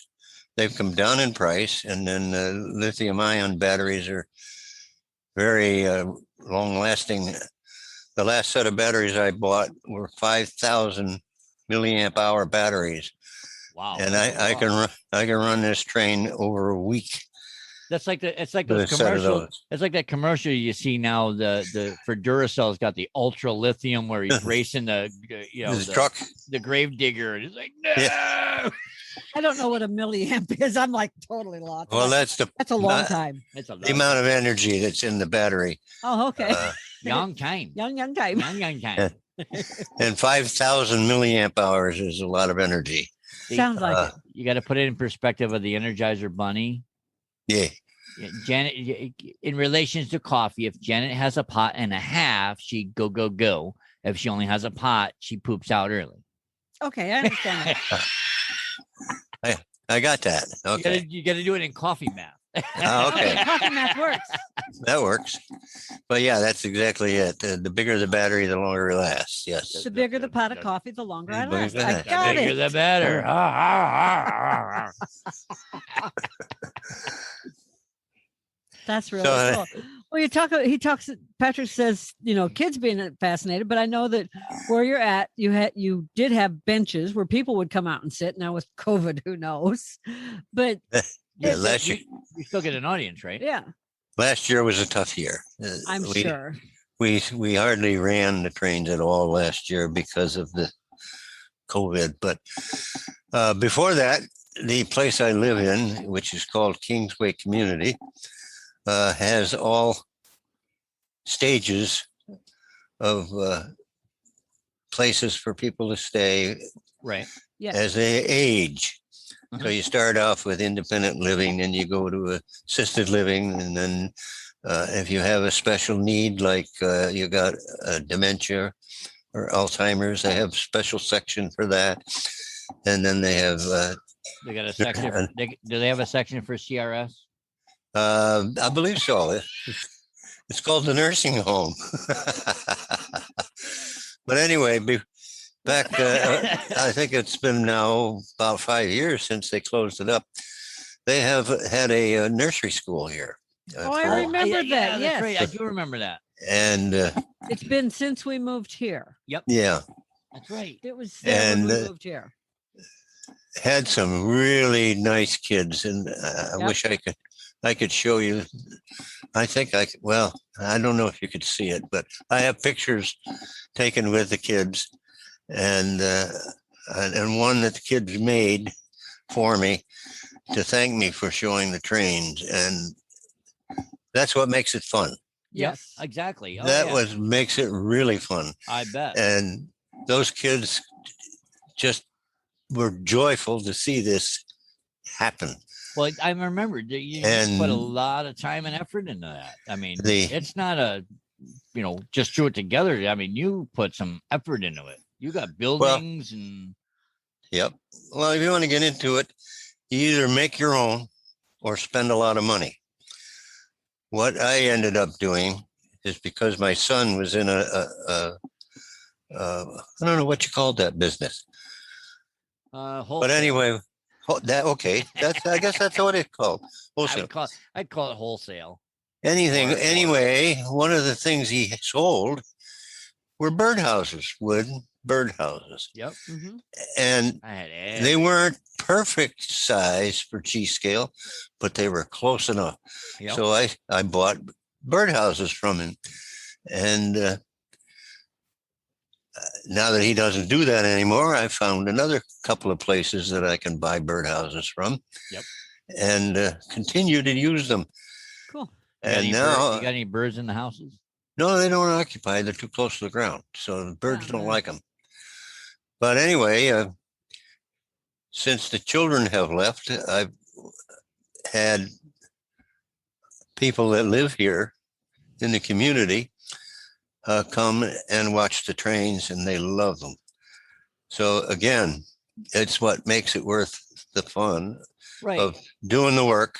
they've come down in price, and then lithium-ion batteries are very long-lasting. The last set of batteries I bought were 5,000 milliamp hour batteries, Wow. and I can run this train over a week. It's like with those a set of commercials. those. It's like that commercial you see now. The for Duracell's got the ultra lithium where he's racing the truck. the grave digger, and he's like, no. Yeah. I don't know what a milliamp is. I'm like totally lost. Well, that's a long time. It's a the amount of energy that's in the battery. Oh, okay. young time. Young time. Young time. And 5,000 milliamp hours is a lot of energy. Sounds like it. You got to put it in perspective of the Energizer Bunny. Yeah. Janet, in relation to coffee, if Janet has a pot and a half, she go. If she only has a pot, she poops out early. Okay, I understand that. I got that. Okay. You got to do it in coffee math. Okay. Coffee math works. That works. But yeah, that's exactly it. The bigger the battery, the longer it lasts. Yes. The bigger the pot of coffee, the longer I last. believe I that. got The bigger it. the better. That's really So, cool. Well, Patrick says, kids being fascinated, but I know that where you're at, you did have benches where people would come out and sit. Now with COVID, who knows? But Yeah, last year, you still get an audience, right? yeah, last year was a tough year. I'm sure. We hardly ran the trains at all last year because of the COVID. But before that, the place I live in, which is called Kingsway Community, has all stages of places for people to stay Right. Yeah. as they age. Uh-huh. So you start off with independent living, then you go to assisted living, and then if you have a special need, like you got dementia or Alzheimer's, they have a special section for that. And then they have, They got a section. Do they have a section for CRS? I believe so. It's called the nursing home. But anyway, back, I think it's been now about 5 years since they closed it up. They have had a nursery school here. I remember that. That's Yes. right. I do remember that. And It's been since we moved here. yeah, That's right. It was there when we And, moved here. had some really nice kids, and I Yep. wish I could show you. I think well, I don't know if you could see it, but I have pictures taken with the kids, and one that the kids made for me to thank me for showing the trains, and that's what makes it fun. Yes. Exactly. Oh, That yeah. makes it really fun, I bet. and those kids just were joyful to see this happen. Well, I remember you put a lot of time and effort into that. I mean, it's not just threw it together. I mean, you put some effort into it. You got buildings and. Yep. Well, if you want to get into it, you either make your own or spend a lot of money. What I ended up doing is, because my son was in I don't know what you called that business, but anyway, I guess that's what it's called. Wholesale. I'd call it wholesale. Anyway, one of the things he sold were birdhouses, wooden birdhouses, Yep. Mhm. and I had they weren't perfect size for G scale, but they were close enough. Yep. So I bought birdhouses from him, and now that he doesn't do that anymore, I found another couple of places that I can buy birdhouses from. Yep. And continue to use them. Cool. And you now, got any birds in the houses? no, they don't occupy. They're too close to the ground, so the birds Oh, don't man. like them. But anyway, since the children have left, I've had people that live here in the community come and watch the trains, and they love them. So again, it's what makes it worth the fun Right. of doing the work,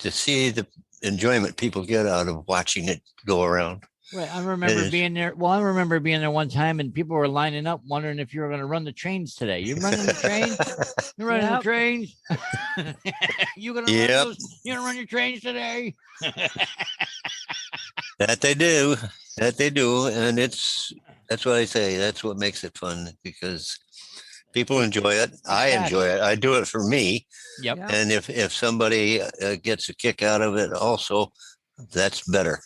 to see the enjoyment people get out of watching it go around. Right. I remember being there. Well, I remember being there one time and people were lining up wondering if you were going to run the trains today. You running the trains? You're running the Yep. trains? You going to Yep. you gonna run your trains today? That they do. And that's what I say. That's what makes it fun, because People enjoy it. I enjoy it. I do it for me. Yep. Yeah. And if somebody gets a kick out of it also, that's better.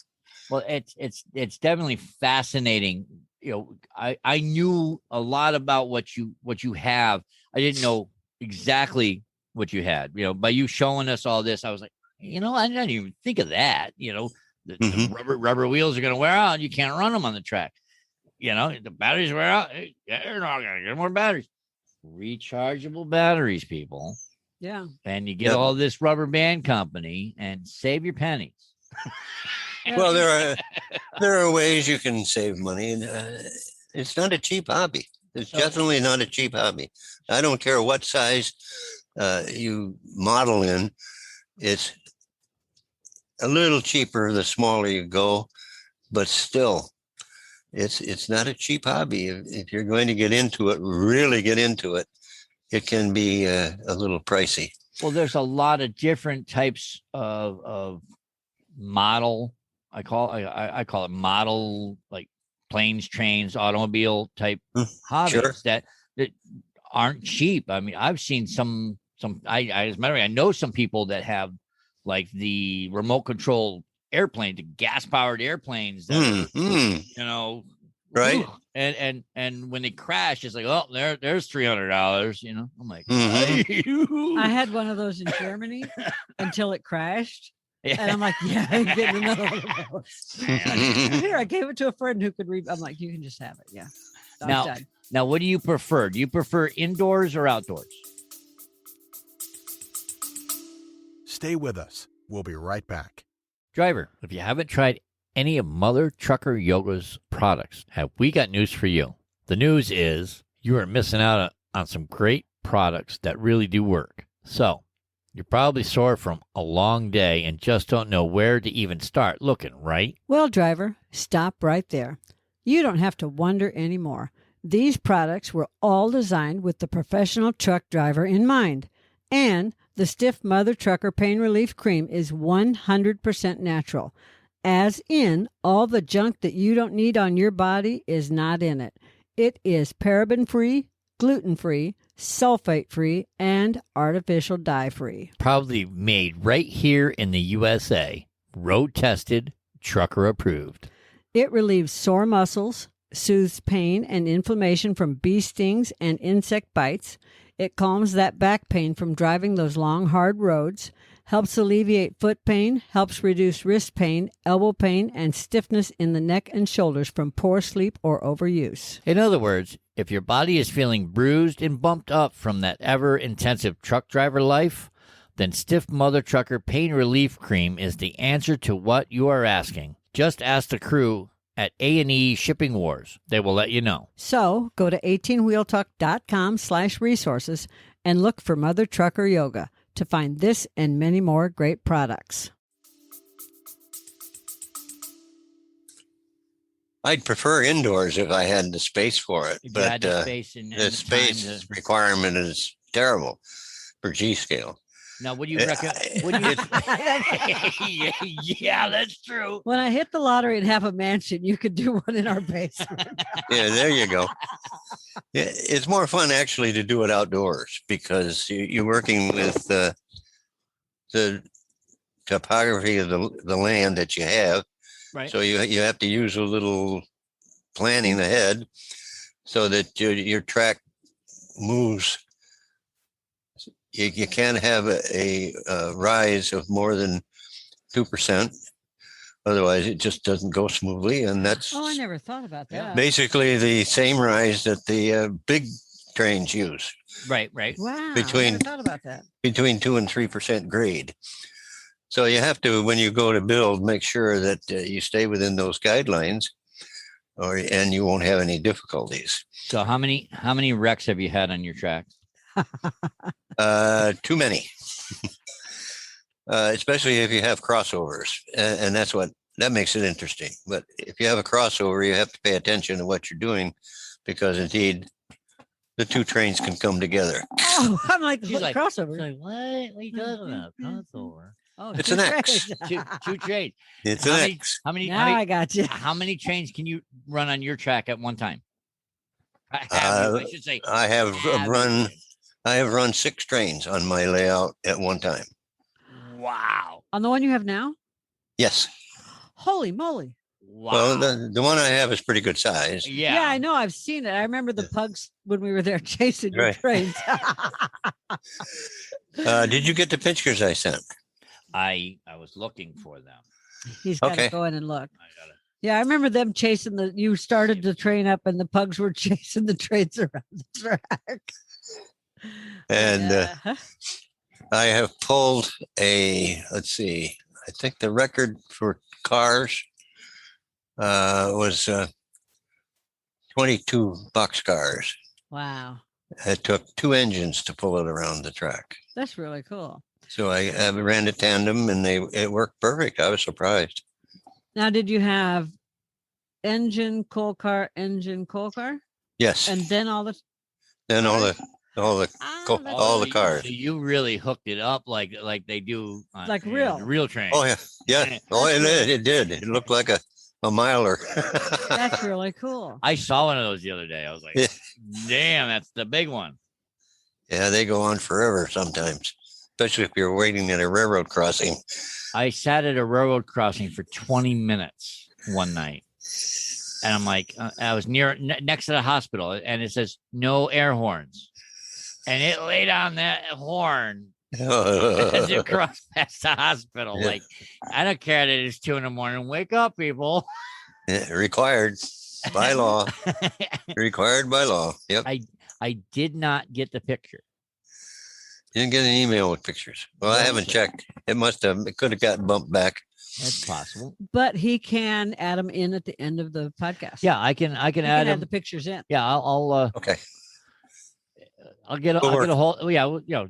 Well, it's definitely fascinating. You know, I knew a lot about what you have. I didn't know exactly what you had. You know, by you showing us all this, I was like, you know, I didn't even think of that. You know, the rubber wheels are going to wear out. You can't run them on the track. You know, the batteries wear out. You're not going to get more batteries. Rechargeable batteries, people. Yeah. And you get all this rubber band company and save your pennies. Well, there are ways you can save money, and it's not a cheap hobby. It's definitely not a cheap hobby. I don't care what size you model in. It's a little cheaper the smaller you go, but still, it's not a cheap hobby. If you're going to get into it, really get into it, it can be a little pricey. Well, there's a lot of different types of model. I call it model, like planes, trains, automobile type hobbies that aren't cheap. I mean, I've seen some. As a matter of fact, I know some people that have like the remote control airplane, the gas powered airplanes that you know, right? And when they crash, it's like, oh, there's $300. You know, I'm like, I had one of those in Germany until it crashed. And I'm like, yeah, I'm getting another one of those. Here, I gave it to a friend who could read. I'm like, you can just have it. Yeah. Now, what do you prefer? Do you prefer indoors or outdoors? Stay with us. We'll be right back. Driver, if you haven't tried any of Mother Trucker Yoga's products, have we got news for you. The news is you are missing out on some great products that really do work. So, you're probably sore from a long day and just don't know where to even start looking, right? Well, driver, stop right there. You don't have to wonder anymore. These products were all designed with the professional truck driver in mind. And the Stiff Mother Trucker Pain Relief Cream is 100% natural. As in, all the junk that you don't need on your body is not in it. It is paraben-free, gluten-free, sulfate-free, and artificial dye-free. Probably made right here in the USA. Road-tested, trucker-approved. It relieves sore muscles, soothes pain and inflammation from bee stings and insect bites. It calms that back pain from driving those long, hard roads, helps alleviate foot pain, helps reduce wrist pain, elbow pain, and stiffness in the neck and shoulders from poor sleep or overuse. In other words, if your body is feeling bruised and bumped up from that ever-intensive truck driver life, then Stiff Mother Trucker Pain Relief Cream is the answer to what you are asking. Just ask the crew at A&E Shipping Wars. They will let you know. So go to 18wheeltalk.com/resources and look for Mother Trucker Yoga to find this and many more great products. I'd prefer indoors if I had the space for it, but the the space requirement is terrible for G-scale. Now, what do you recommend? Yeah, that's true. When I hit the lottery and have a mansion, you could do one in our basement. Yeah, there you go. It's more fun actually to do it outdoors because you're working with the topography of the land that you have. Right. So you have to use a little planning ahead so that your track moves. You can't have a rise of more than 2%. Otherwise, it just doesn't go smoothly. And that's I never thought about that. basically the same rise that the big trains use. Right. Wow. I Between- never thought about that. Between 2 and 3% grade. So you have to, when you go to build, make sure that you stay within those guidelines, and you won't have any difficulties. So how many wrecks have you had on your track? Too many, especially if you have crossovers, and that makes it interesting. But if you have a crossover, you have to pay attention to what you're doing, because indeed, the two trains can come together. Oh, I'm like, She's like, crossover. Like, what are you talking about? Crossover. Oh, It's two an X. trains. Two trains. It's How an many- X. How many? Now I got you. How many trains can you run on your track at one time? I should say. I have you? I have run 6 trains on my layout at one time. Wow. On the one you have now? Yes. Holy moly. Wow. Well, the one I have is pretty good size. Yeah, I know. I've seen it. I remember the pugs when we were there chasing your Right. trains. Did you get the pictures I sent? I was looking for them. He's got to Okay. go in and look. I gotta. Yeah, I remember them chasing you started the train up and the pugs were chasing the trains around the track. And Yeah. I have pulled let's see, I think the record for cars was 22 boxcars. Wow. It took 2 engines to pull it around the track. That's really cool. So I ran a tandem and it worked perfect. I was surprised. Now, did you have engine, coal car? Yes. And then all the Then all the Oh, the cars. So you really hooked it up like they do on Like the real. real train. Oh yeah. Yeah. Oh, it did. It looked like a miler. That's really cool. I saw one of those the other day. I was like, damn, that's the big one. Yeah, they go on forever sometimes, especially if you're waiting at a railroad crossing. I sat at a railroad crossing for 20 minutes one night. And I'm like, I was next to the hospital and it says no air horns. And it laid on that horn as it crossed past the hospital. Yeah. Like, I don't care that it's 2 a.m. Wake up, people. Required by law. Required by law. Yep. I did not get the picture. You didn't get an email with pictures. Well, I haven't checked. It could have gotten bumped back. That's possible. But he can add them in at the end of the podcast. Yeah, I can add them. The pictures in. Yeah, I'll Okay. I'll get a hold. Yeah,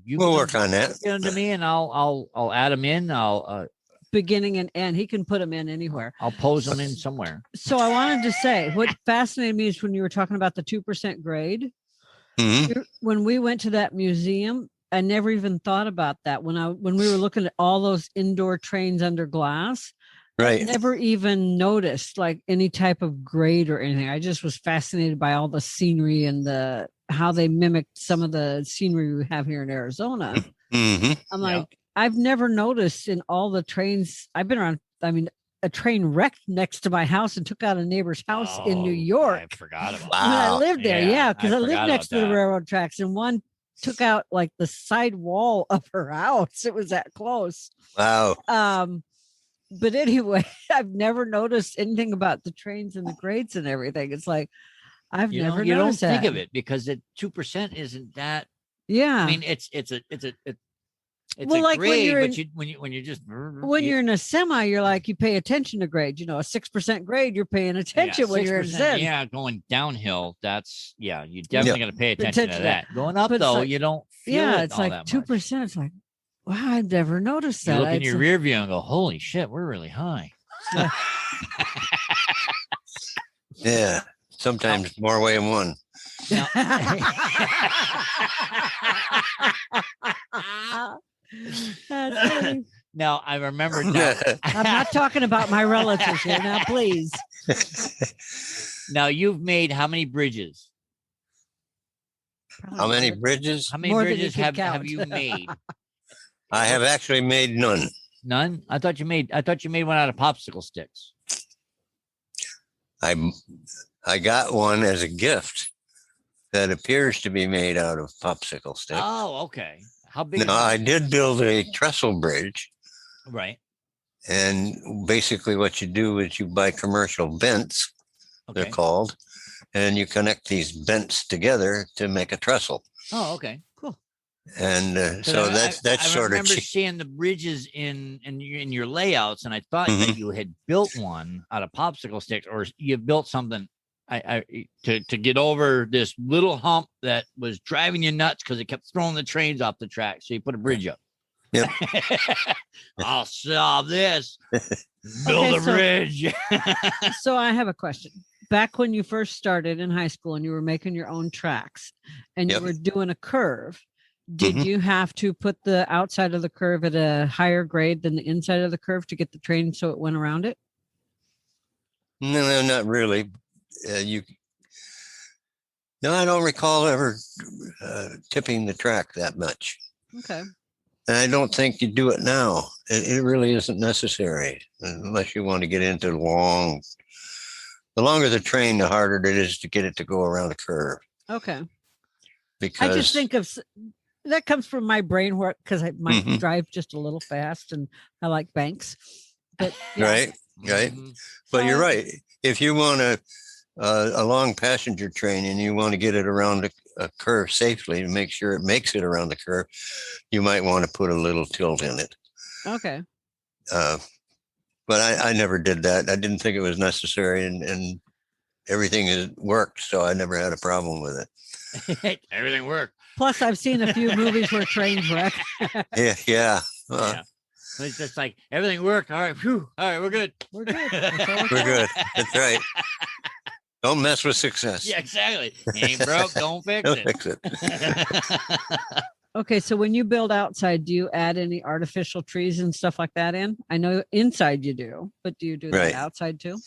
We'll work on that. Get them to me, and I'll add them in. I'll beginning and end. He can put them in anywhere. I'll pose them in somewhere. So I wanted to say what fascinated me is when you were talking about the 2% grade. Mm-hmm. When we went to that museum, I never even thought about that. When we were looking at all those indoor trains under glass, Right. I never even noticed like any type of grade or anything. I just was fascinated by all the scenery and how they mimicked some of the scenery we have here in Arizona. Mm-hmm. I'm like, I've never noticed in all the trains I've been around. I mean, a train wrecked next to my house and took out a neighbor's house in New York. I forgot about when I lived there. Yeah, because I lived forgot next to about the that. railroad tracks, and one took out like the side wall of her house. It was that close. Wow. But anyway, I've never noticed anything about the trains and the grades and everything. It's like I've never you don't noticed think that. of it because the 2% isn't that. Yeah, I mean, it's well, a like grade, when you're just you're in a semi, you're like you pay attention to grade. You know, a 6% grade, you're paying attention when you're in 6%, Zen. Yeah, going downhill, that's you definitely got to pay attention to to that. Going up But it's though, like- you don't feel Yeah, it it's all like that 2%. It's like, wow, I've never noticed much. that. You look in It's your like- rear view and go, holy shit, we're really high. Yeah. Sometimes more way than one. That's funny. Now I remember now, I'm not talking about my relatives here now, please. now you've made how many bridges? How many bridges? How many More than you bridges can have count. you made? I have actually made none. None? I thought you made one out of popsicle sticks. I got one as a gift that appears to be made out of popsicle sticks. Oh, okay. How big? No, I did build a trestle bridge, Right. and basically what you do is you buy commercial bents, Okay. they're called, and you connect these bents together to make a trestle. Oh, okay. Cool. And so that's I sort of remember seeing the bridges in your layouts, and I thought that you had built one out of popsicle sticks, or you built something to get over this little hump that was driving you nuts because it kept throwing the trains off the track. So you put a bridge up. Yep. I'll solve this. Build a so- bridge. So I have a question. Back when you first started in high school and you were making your own tracks and Yep. you were doing a curve, did Mhm. you have to put the outside of the curve at a higher grade than the inside of the curve to get the train so it went around it? No, not really. No, I don't recall ever tipping the track that much. Okay. And I don't think you do it now. It really isn't necessary unless you want to get into the longer the train, the harder it is to get it to go around a curve. Okay. Because I just think of that comes from my brain work because I might Mhm. drive just a little fast and I like banks. But yeah. right. Mhm. But you're So- right. If you want a long passenger train and you want to get it around a curve safely to make sure it makes it around the curve, you might want to put a little tilt in it. Okay. But I never did that. I didn't think it was necessary, and everything has worked, so I never had a problem with it. Everything worked. Plus, I've seen a few movies where trains wreck. Yeah. Yeah. It's just like everything worked. All right. Whew. All right. We're good. We're good. That's all it We're good. That's right. Don't mess with success. Yeah, exactly. Ain't broke. Don't fix Don't it. fix it. Okay, so when you build outside, do you add any artificial trees and stuff like that in? I know inside you do, but do you do that Right. outside too?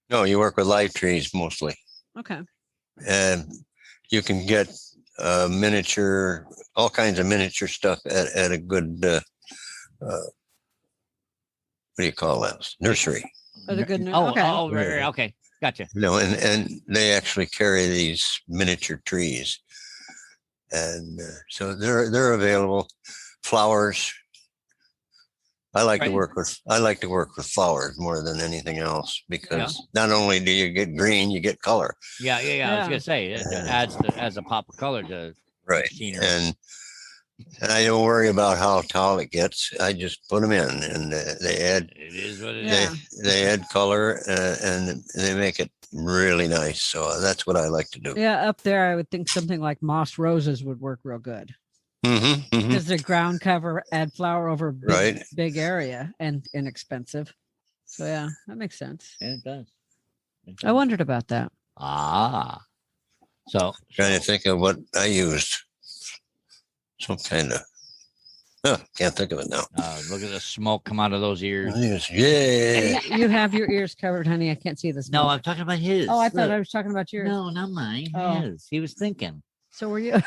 No, you work with live trees mostly. Okay. And you can get miniature, all kinds of miniature stuff at a good, what do you call those? Nursery. Oh, the good news. Oh, Okay. oh, right. Okay. Gotcha. You know, and they actually carry these miniature trees. And so they're available. Flowers. I like to work with flowers more than anything else because not only do you get green, you get color. Yeah. I was gonna say it adds a pop of color to Right. scenery. And I don't worry about how tall it gets. I just put them in, and they add It is what it is. Yeah. they add color and they make it really nice. So that's what I like to do. Yeah, up there, I would think something like moss roses would work real good Mm-hmm, mm-hmm. because the ground cover, add flower over a big, Right. big area and inexpensive. So yeah, that makes sense. Yeah, it does. I wondered about that. So Trying to think of what I used. Some kind of. Can't think of it now. look at the smoke come out of those ears. Yeah. You have your ears covered, honey. I can't see this. No, I'm talking about his. Oh, I thought Look. I was talking about yours. No, not mine. Oh. His. He was thinking. So were you?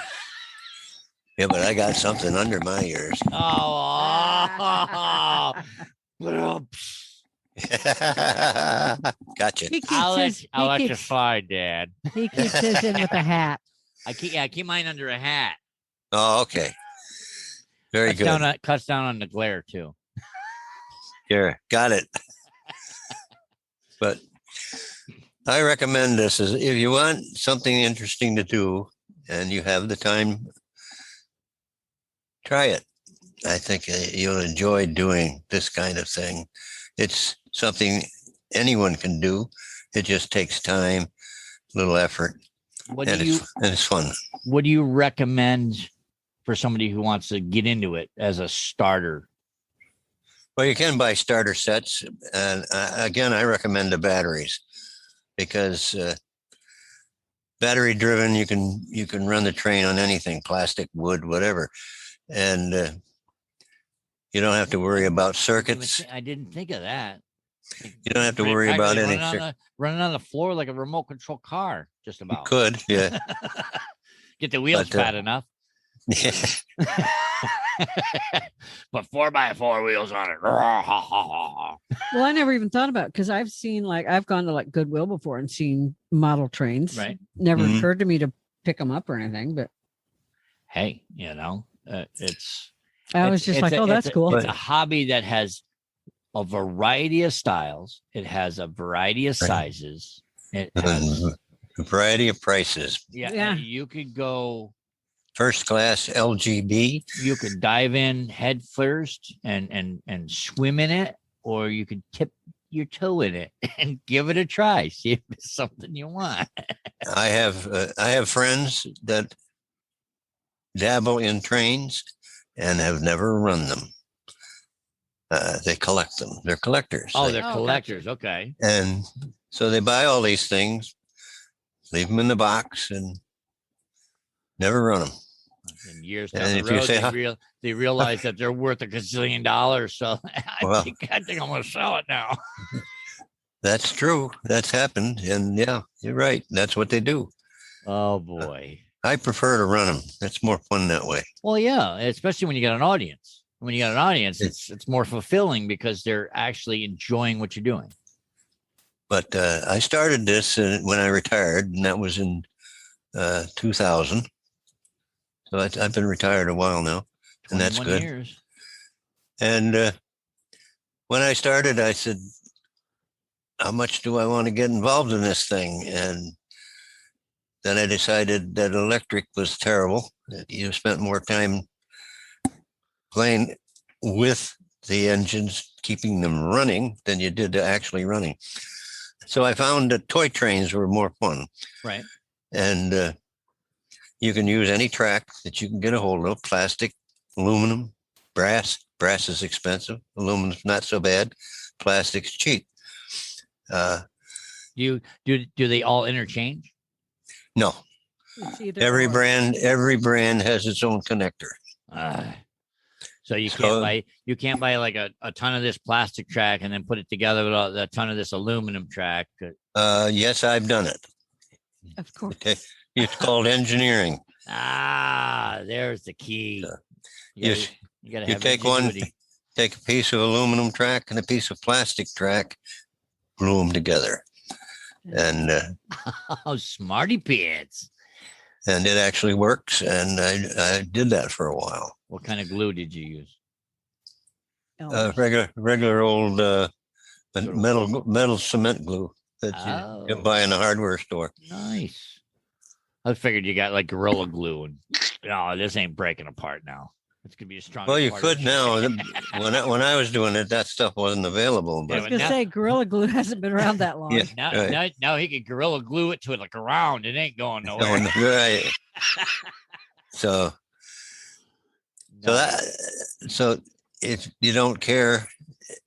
Yeah, but I got something under my ears. Oh. Gotcha. He keeps I'll his, let he you keeps, slide, Dad. he keeps his in with a hat. I keep mine under a hat. Oh, okay. Very good. Cuts down on the glare too. Here, got it. But I recommend this is if you want something interesting to do and you have the time, try it. I think you'll enjoy doing this kind of thing. It's something anyone can do. It just takes time, little effort, and it's fun. What do you recommend for somebody who wants to get into it as a starter? Well, you can buy starter sets, and again, I recommend the batteries because battery driven. You can run the train on anything, plastic, wood, whatever, and you don't have to worry about circuits. I didn't think of that. You don't have to worry about any running on the floor like a remote control car. Just You about. could, yeah. Get the wheels But, fat enough. Yeah. Put 4x4 wheels on it. Well, I never even thought about it because I've seen I've gone to Goodwill before and seen model trains. Right. Never Mhm. occurred to me to pick them up or anything, but Hey, it's I was just like, oh, that's cool. It's a hobby that has a variety of styles. It has a variety of sizes. It has, A variety of prices. Yeah. You could go. First class LGB. You could dive in head first and swim in it, or you could tip your toe in it and give it a try. See if it's something you want. I have friends that dabble in trains and have never run them. They collect them. They're collectors. Oh, They- they're gotcha. collectors. Okay. and so they buy all these things, leave them in the box, and never run them. And years And down the if you road, say, they realize that they're worth $1 gazillion. So Well- I think I'm going to sell it now. That's true. That's happened, and yeah, you're right. That's what they do. Oh boy. I prefer to run them. It's more fun that way. Well, yeah, especially when you got an audience. When you got an audience, It's- it's more fulfilling because they're actually enjoying what you're doing. But I started this when I retired, and that was in 2000. So I've been retired a while now, and that's 21 good. years. And when I started, I said, how much do I want to get involved in this thing? And then I decided that electric was terrible. You spent more time playing with the engines, keeping them running than you did to actually running. So I found that toy trains were more fun. Right. And you can use any track that you can get a hold of, plastic, aluminum, brass. Brass is expensive. Aluminum's not so bad. Plastic's cheap. Do they all interchange? No, It's either every or. brand has its own connector. So you So- can't buy like a ton of this plastic track and then put it together with a ton of this aluminum track. Yes, I've done it. Of course. Okay. It's called engineering. There's the key. You You gotta you have take one- ingenuity. take a piece of aluminum track and a piece of plastic track, glue them together, and Oh, smarty pants. it actually works. And I did that for a while. What kind of glue did you use? Regular old Sort of- metal cement glue that you Oh. buy in the hardware store. Nice. I figured you got like Gorilla Glue and no, this ain't breaking apart now. It's gonna be a strong. Well, you could now. When I was doing it, that stuff wasn't available. I But was but going to now- say Gorilla Glue hasn't been around that long. Yeah. Right. Now he could Gorilla Glue it to it like around. It ain't going nowhere. Right. So so if you don't care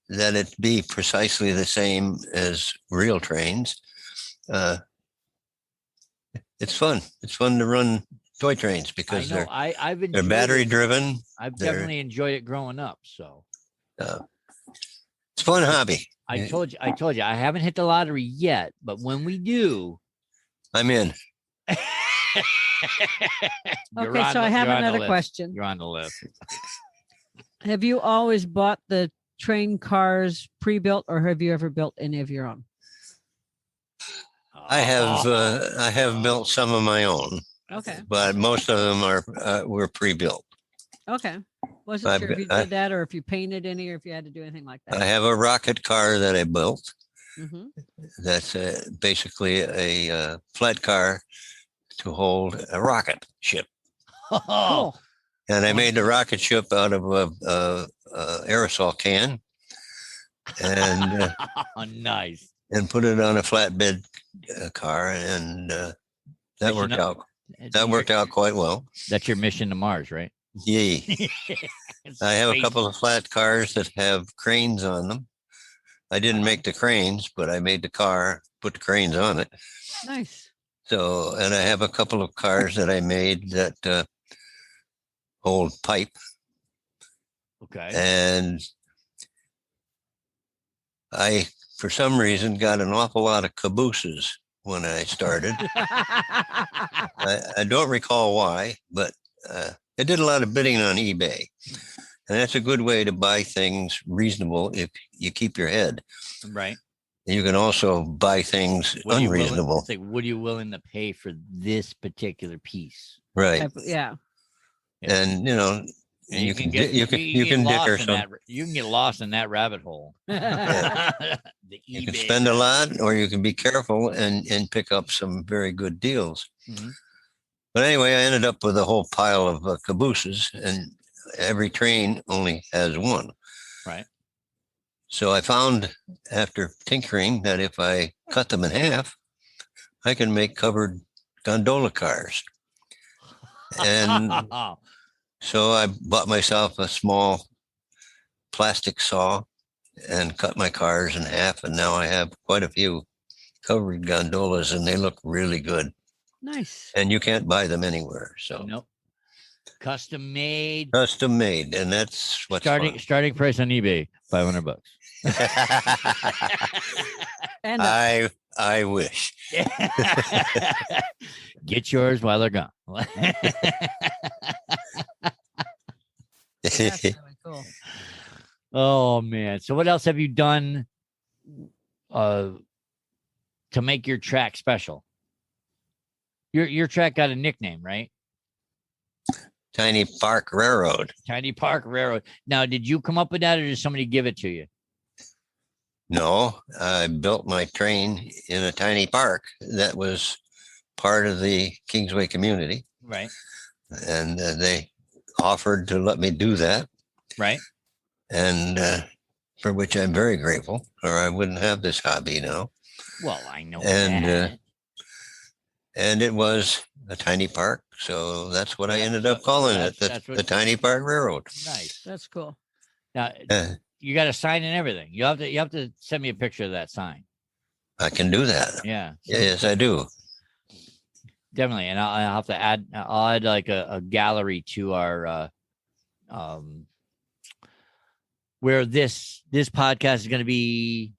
that it be precisely the same as real trains, it's fun. It's fun to run toy trains I because know. I've they're enjoyed battery it. driven. I've they're- definitely enjoyed it growing up. So It's a fun hobby. I told you, I haven't hit the lottery yet, but when we do, I'm in. Okay, so I have another question. You're on the list. Have you always bought the train cars pre-built, or have you ever built any of your own? I have built some of my own, Okay. but most of them were pre-built. Okay. Wasn't I've sure if you got- did that or if you painted any or if you had to do anything like I that. have a rocket car that I built. Hmm. That's basically a flat car to hold a rocket ship. Oh, Cool. And I made the rocket ship out of a aerosol can and nice. and put it on a flatbed car, and that Mission worked up- out. That worked out quite well. That's your mission to Mars, right? Yay! I have a couple of flat cars that have cranes on them. I didn't make the cranes, but I made the car, put the cranes on it. Nice. So, and I have a couple of cars that I made that hold pipe, Okay. and I, for some reason, got an awful lot of cabooses when I started. I don't recall why, but I did a lot of bidding on eBay. And that's a good way to buy things reasonable if you keep your head. Right. You can also buy things What are you willing- unreasonable. It's like, what are you willing to pay for this particular piece? Right. Yeah. And, you know, And you can get you can lost dicker in some. that. You can get lost in that rabbit hole. The You can eBay. spend a lot, or you can be careful and pick up some very good deals. Mhm. But anyway, I ended up with a whole pile of cabooses, and every train only has one. Right. So I found, after tinkering, that if I cut them in half, I can make covered gondola cars. And so I bought myself a small plastic saw and cut my cars in half, and now I have quite a few covered gondolas, and they look really good. Nice. And you can't buy them anywhere. So Nope. Custom made. custom made, and that's what's Starting price on eBay, $500. And I wish. Get yours while they're gone. That's really cool. Oh man. So what else have you done to make your track special? Your track got a nickname, right? Tiny Park Railroad. Tiny Park Railroad. Now, did you come up with that or did somebody give it to you? No, I built my train in a tiny park that was part of the Kingsway community. Right. And they offered to let me do that. Right. And for which I'm very grateful, or I wouldn't have this hobby now. Well, I know And that. And it was a tiny park, so that's what I ended up calling it, the Tiny Park Railroad. Nice. That's cool. Now you got a sign and everything. You have to send me a picture of that sign. I can do that. Yeah. Yes, I do. Definitely, and I'll have to add. I'll add like a gallery to our where this podcast is going to be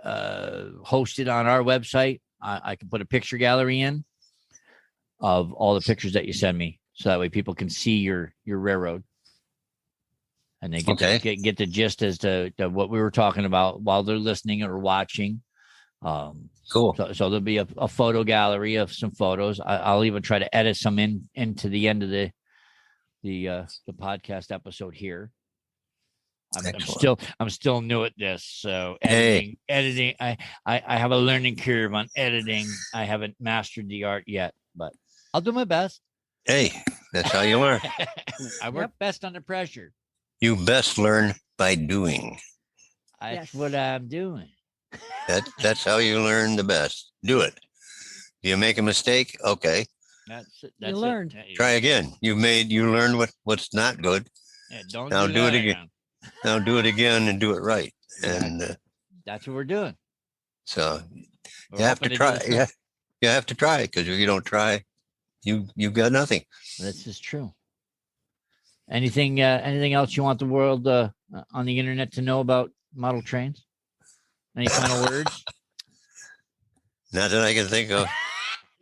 hosted on our website. I can put a picture gallery in of all the pictures that you send me, so that way people can see your railroad, and they get the gist as to what we were talking about while they're listening or watching. Cool. So there'll be a photo gallery of some photos. I'll even try to edit some into the end of the podcast episode here. I'm still new at this, so editing. I have a learning curve on editing. I haven't mastered the art yet, but I'll do my best. Hey, that's how you learn. I work best under pressure. You best learn by doing. That's what I'm doing. That's how you learn the best. Do it. You make a mistake, okay. That's you learned. Try again. You learned what's not good. Yeah, don't now do it again. Now do it again and do it right. And that's what we're doing. So you have to try. You have to try, because if you don't try, you've got nothing. This is true. Anything else you want the world on the internet to know about model trains? Any final words? Not that I can think of.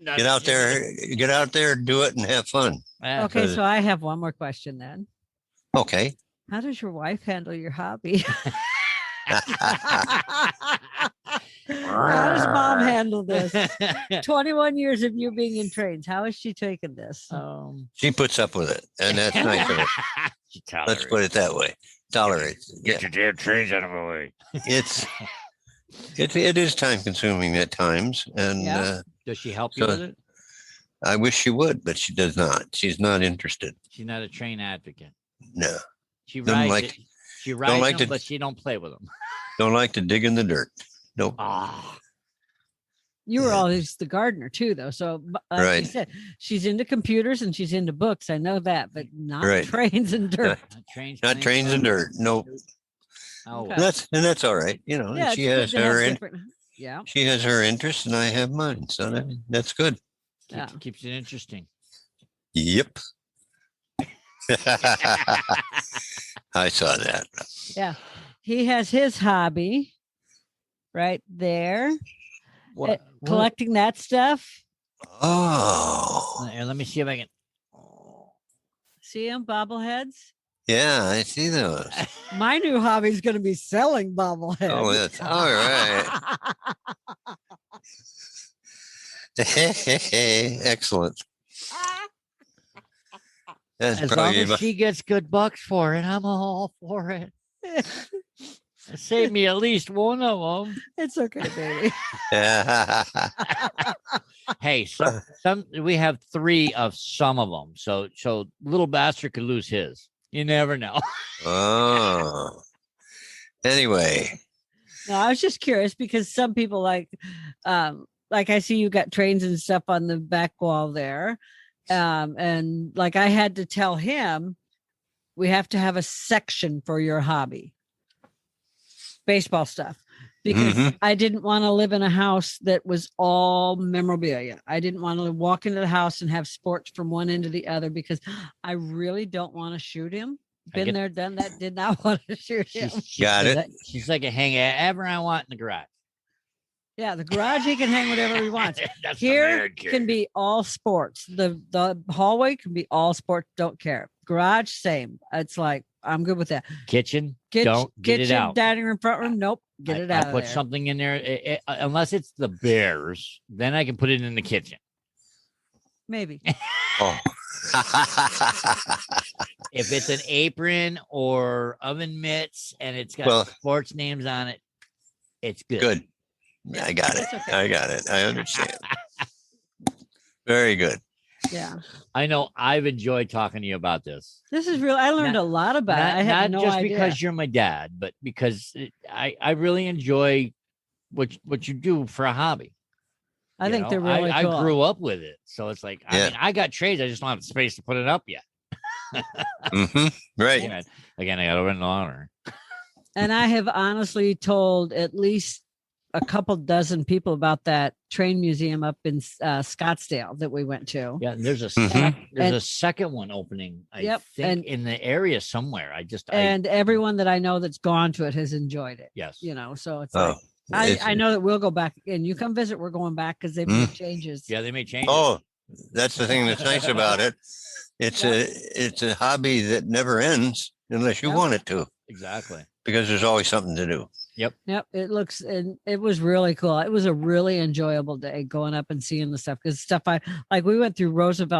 Get out there, do it, and have fun. Okay, so I have one more question then. Okay. How does your wife handle your hobby? How does mom handle this? 21 years of you being in trains. How has she taken this? She puts up with it, and that's nice of her. Let's put it that way. Tolerate. Get your damn trains out of my way. It is time consuming at times, and does she help you with it? I wish she would, but she does not. She's not interested. She's not a train advocate. No. She rides them, but she don't play with them. Don't like to dig in the dirt. Nope. You were always the gardener too, though. So like you said, she's into computers and she's into books. I know that, but not trains and dirt. Not trains and dirt. Nope. Oh, that's all right. You know, she has her she has her interests and I have mine. So that's good. Keeps it interesting. Yep. I saw that. Yeah. He has his hobby right there. Collecting that stuff. Oh. Let me see if I can. See them, bobbleheads? Yeah, I see those. My new hobby is going to be selling bobbleheads. Oh, that's all right. Excellent. As long as she gets good bucks for it, I'm all for it. Save me at least one of them. It's okay, baby. Hey, some we have 3 of some of them, so little bastard could lose his. You never know. Oh. Anyway. No, I was just curious because some people like I see you got trains and stuff on the back wall there. And like I had to tell him, we have to have a section for your hobby. Baseball stuff. Because I didn't want to live in a house that was all memorabilia. I didn't want to walk into the house and have sports from one end to the other because I really don't want to shoot him. Been there, done that, did not want to shoot him. Got it. She's like a hang ever I want in the garage. Yeah, the garage, he can hang whatever he wants. That's the Here man cave. can be all sports. The hallway can be all sports. Don't care. Garage, same. It's like, I'm good with that. Kitchen. Don't get it kitchen, out. dining room, front room. Nope. Get it out I of put there. something in there, unless it's the Bears. Then I can put it in the kitchen. Maybe. Oh. If it's an apron or oven mitts and it's got Well- sports names on it, it's good. Good. I got it. That's okay. I got it. I understand. Very good. Yeah. I know I've enjoyed talking to you about this. This is real. I learned a lot about it. I had not no just idea. because you're my dad, but because I really enjoy what you do for a hobby. I You think know, they're really I cool. grew up with it, so it's like Yeah. I mean, I got trades. I just don't have the space to put it up yet. Right. Again, I got to win an honor. And I have honestly told at least a couple dozen people about that train museum up in Scottsdale that we went to. Yeah, and there's a Mhm. there's a second one opening. I Yep, think and- in the area somewhere. And everyone that I know that's gone to it has enjoyed it. yes, You know, so it's Oh. like, it's- I know that we'll go back and you come visit. We're going back because they've made changes. yeah, they may change. Oh, that's the thing that's nice about it. It's a hobby that never ends unless you Yep. want it to, Exactly. because there's always something to do. Yep. It looks, and it was really cool. It was a really enjoyable day going up and seeing the stuff, because stuff we went through was it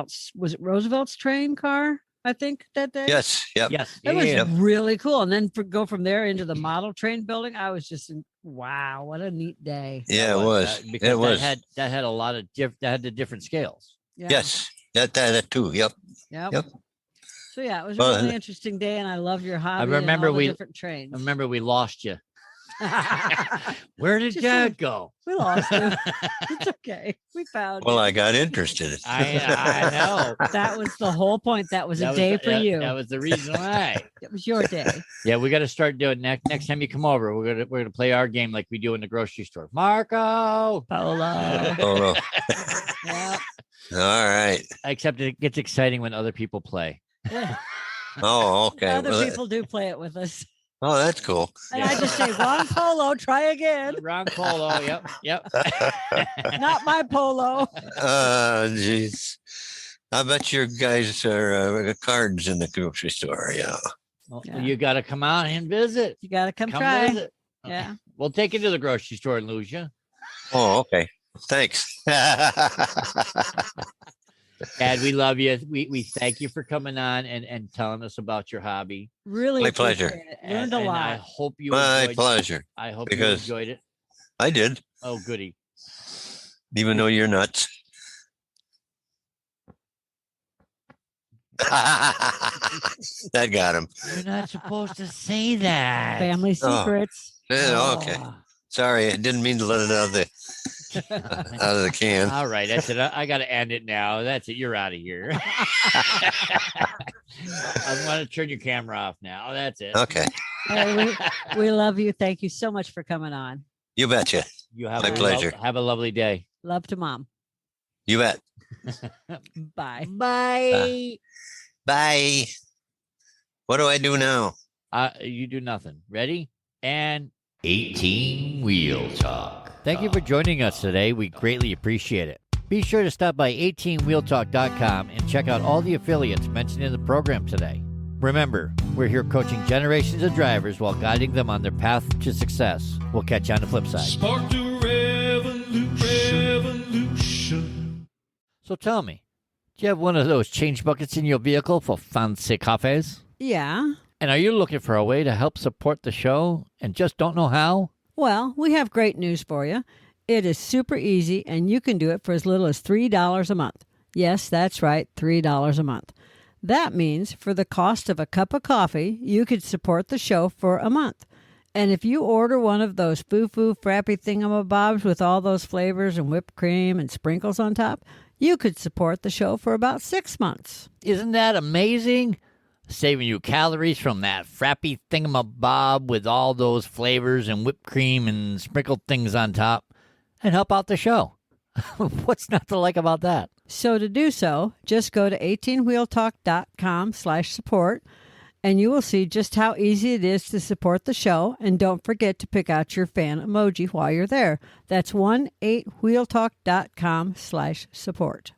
Roosevelt's train car? I think that day. Yes. Yep. Yes, It was yeah. really cool. And then go from there into the model train building. I was just, wow, what a neat day. Yeah, it was. because It was. that had a lot of that had the different scales. Yeah. Yes. That too. Yep. Yep. So yeah, it was a Well, really interesting day, and I love your hobby. remember and all the we- different trains. I remember we lost you. Where did Just Dad go? we lost him. It's okay. We found Well, it. I got interested. I know. That was the whole point. That was That a was day the- for that- you. That was the reason why. It was your day. Yeah, we got to start doing next time you come over. We're gonna play our game like we do in the grocery store. Marco. Polo. Oh no. Yeah. All right. Except it gets exciting when other people play. Oh, okay. Other Well, people do play it with us. oh, that's cool. And I just say, wrong polo, try again. Round polo. Yep. Not my polo. Jeez. I bet your guys are cards in the grocery store. Yeah. Well, Yeah. you got to come out and visit. You got to come try. visit. Yeah. We'll take you to the grocery store and lose you. Oh, okay. Thanks. Dad, we love you. We thank you for coming on and telling us about your hobby. Really My pleasure. appreciate it. Learned a And I lot. hope you My enjoyed, pleasure. I hope because- you enjoyed it. I did, Oh, goody. even though you're nuts. That got him. You're not supposed to say that. Family Oh. secrets. Yeah, okay. Oh. Sorry, I didn't mean to let it out of the can. All right, that's it. I got to end it now. That's it. You're out of here. I'm going to turn your camera off now. That's it. Okay. Hey, we love you. Thank you so much for coming on. You betcha. You have My a pleasure. Have a lovely day. Love to mom. You bet. Bye. Bye. Bye. What do I do now? You do nothing. Ready? And 18 Wheel Talk. Thank you for joining us today. We greatly appreciate it. Be sure to stop by 18wheeltalk.com and check out all the affiliates mentioned in the program today. Remember, we're here coaching generations of drivers while guiding them on their path to success. We'll catch you on the flip side. Spark the revolution. So tell me, do you have one of those change buckets in your vehicle for fancy cafes? Yeah. And are you looking for a way to help support the show and just don't know how? Well, we have great news for you. It is super easy, and you can do it for as little as $3 a month. Yes, that's right, $3 a month. That means for the cost of a cup of coffee, you could support the show for a month. And if you order one of those foo-foo frappy thingamabobs with all those flavors and whipped cream and sprinkles on top, you could support the show for about 6 months. Isn't that amazing? Saving you calories from that frappy thingamabob with all those flavors and whipped cream and sprinkled things on top, and help out the show. What's not to like about that? So to do so, just go to 18wheeltalk.com/support and you will see just how easy it is to support the show. And don't forget to pick out your fan emoji while you're there. That's 1-8wheeltalk.com/support.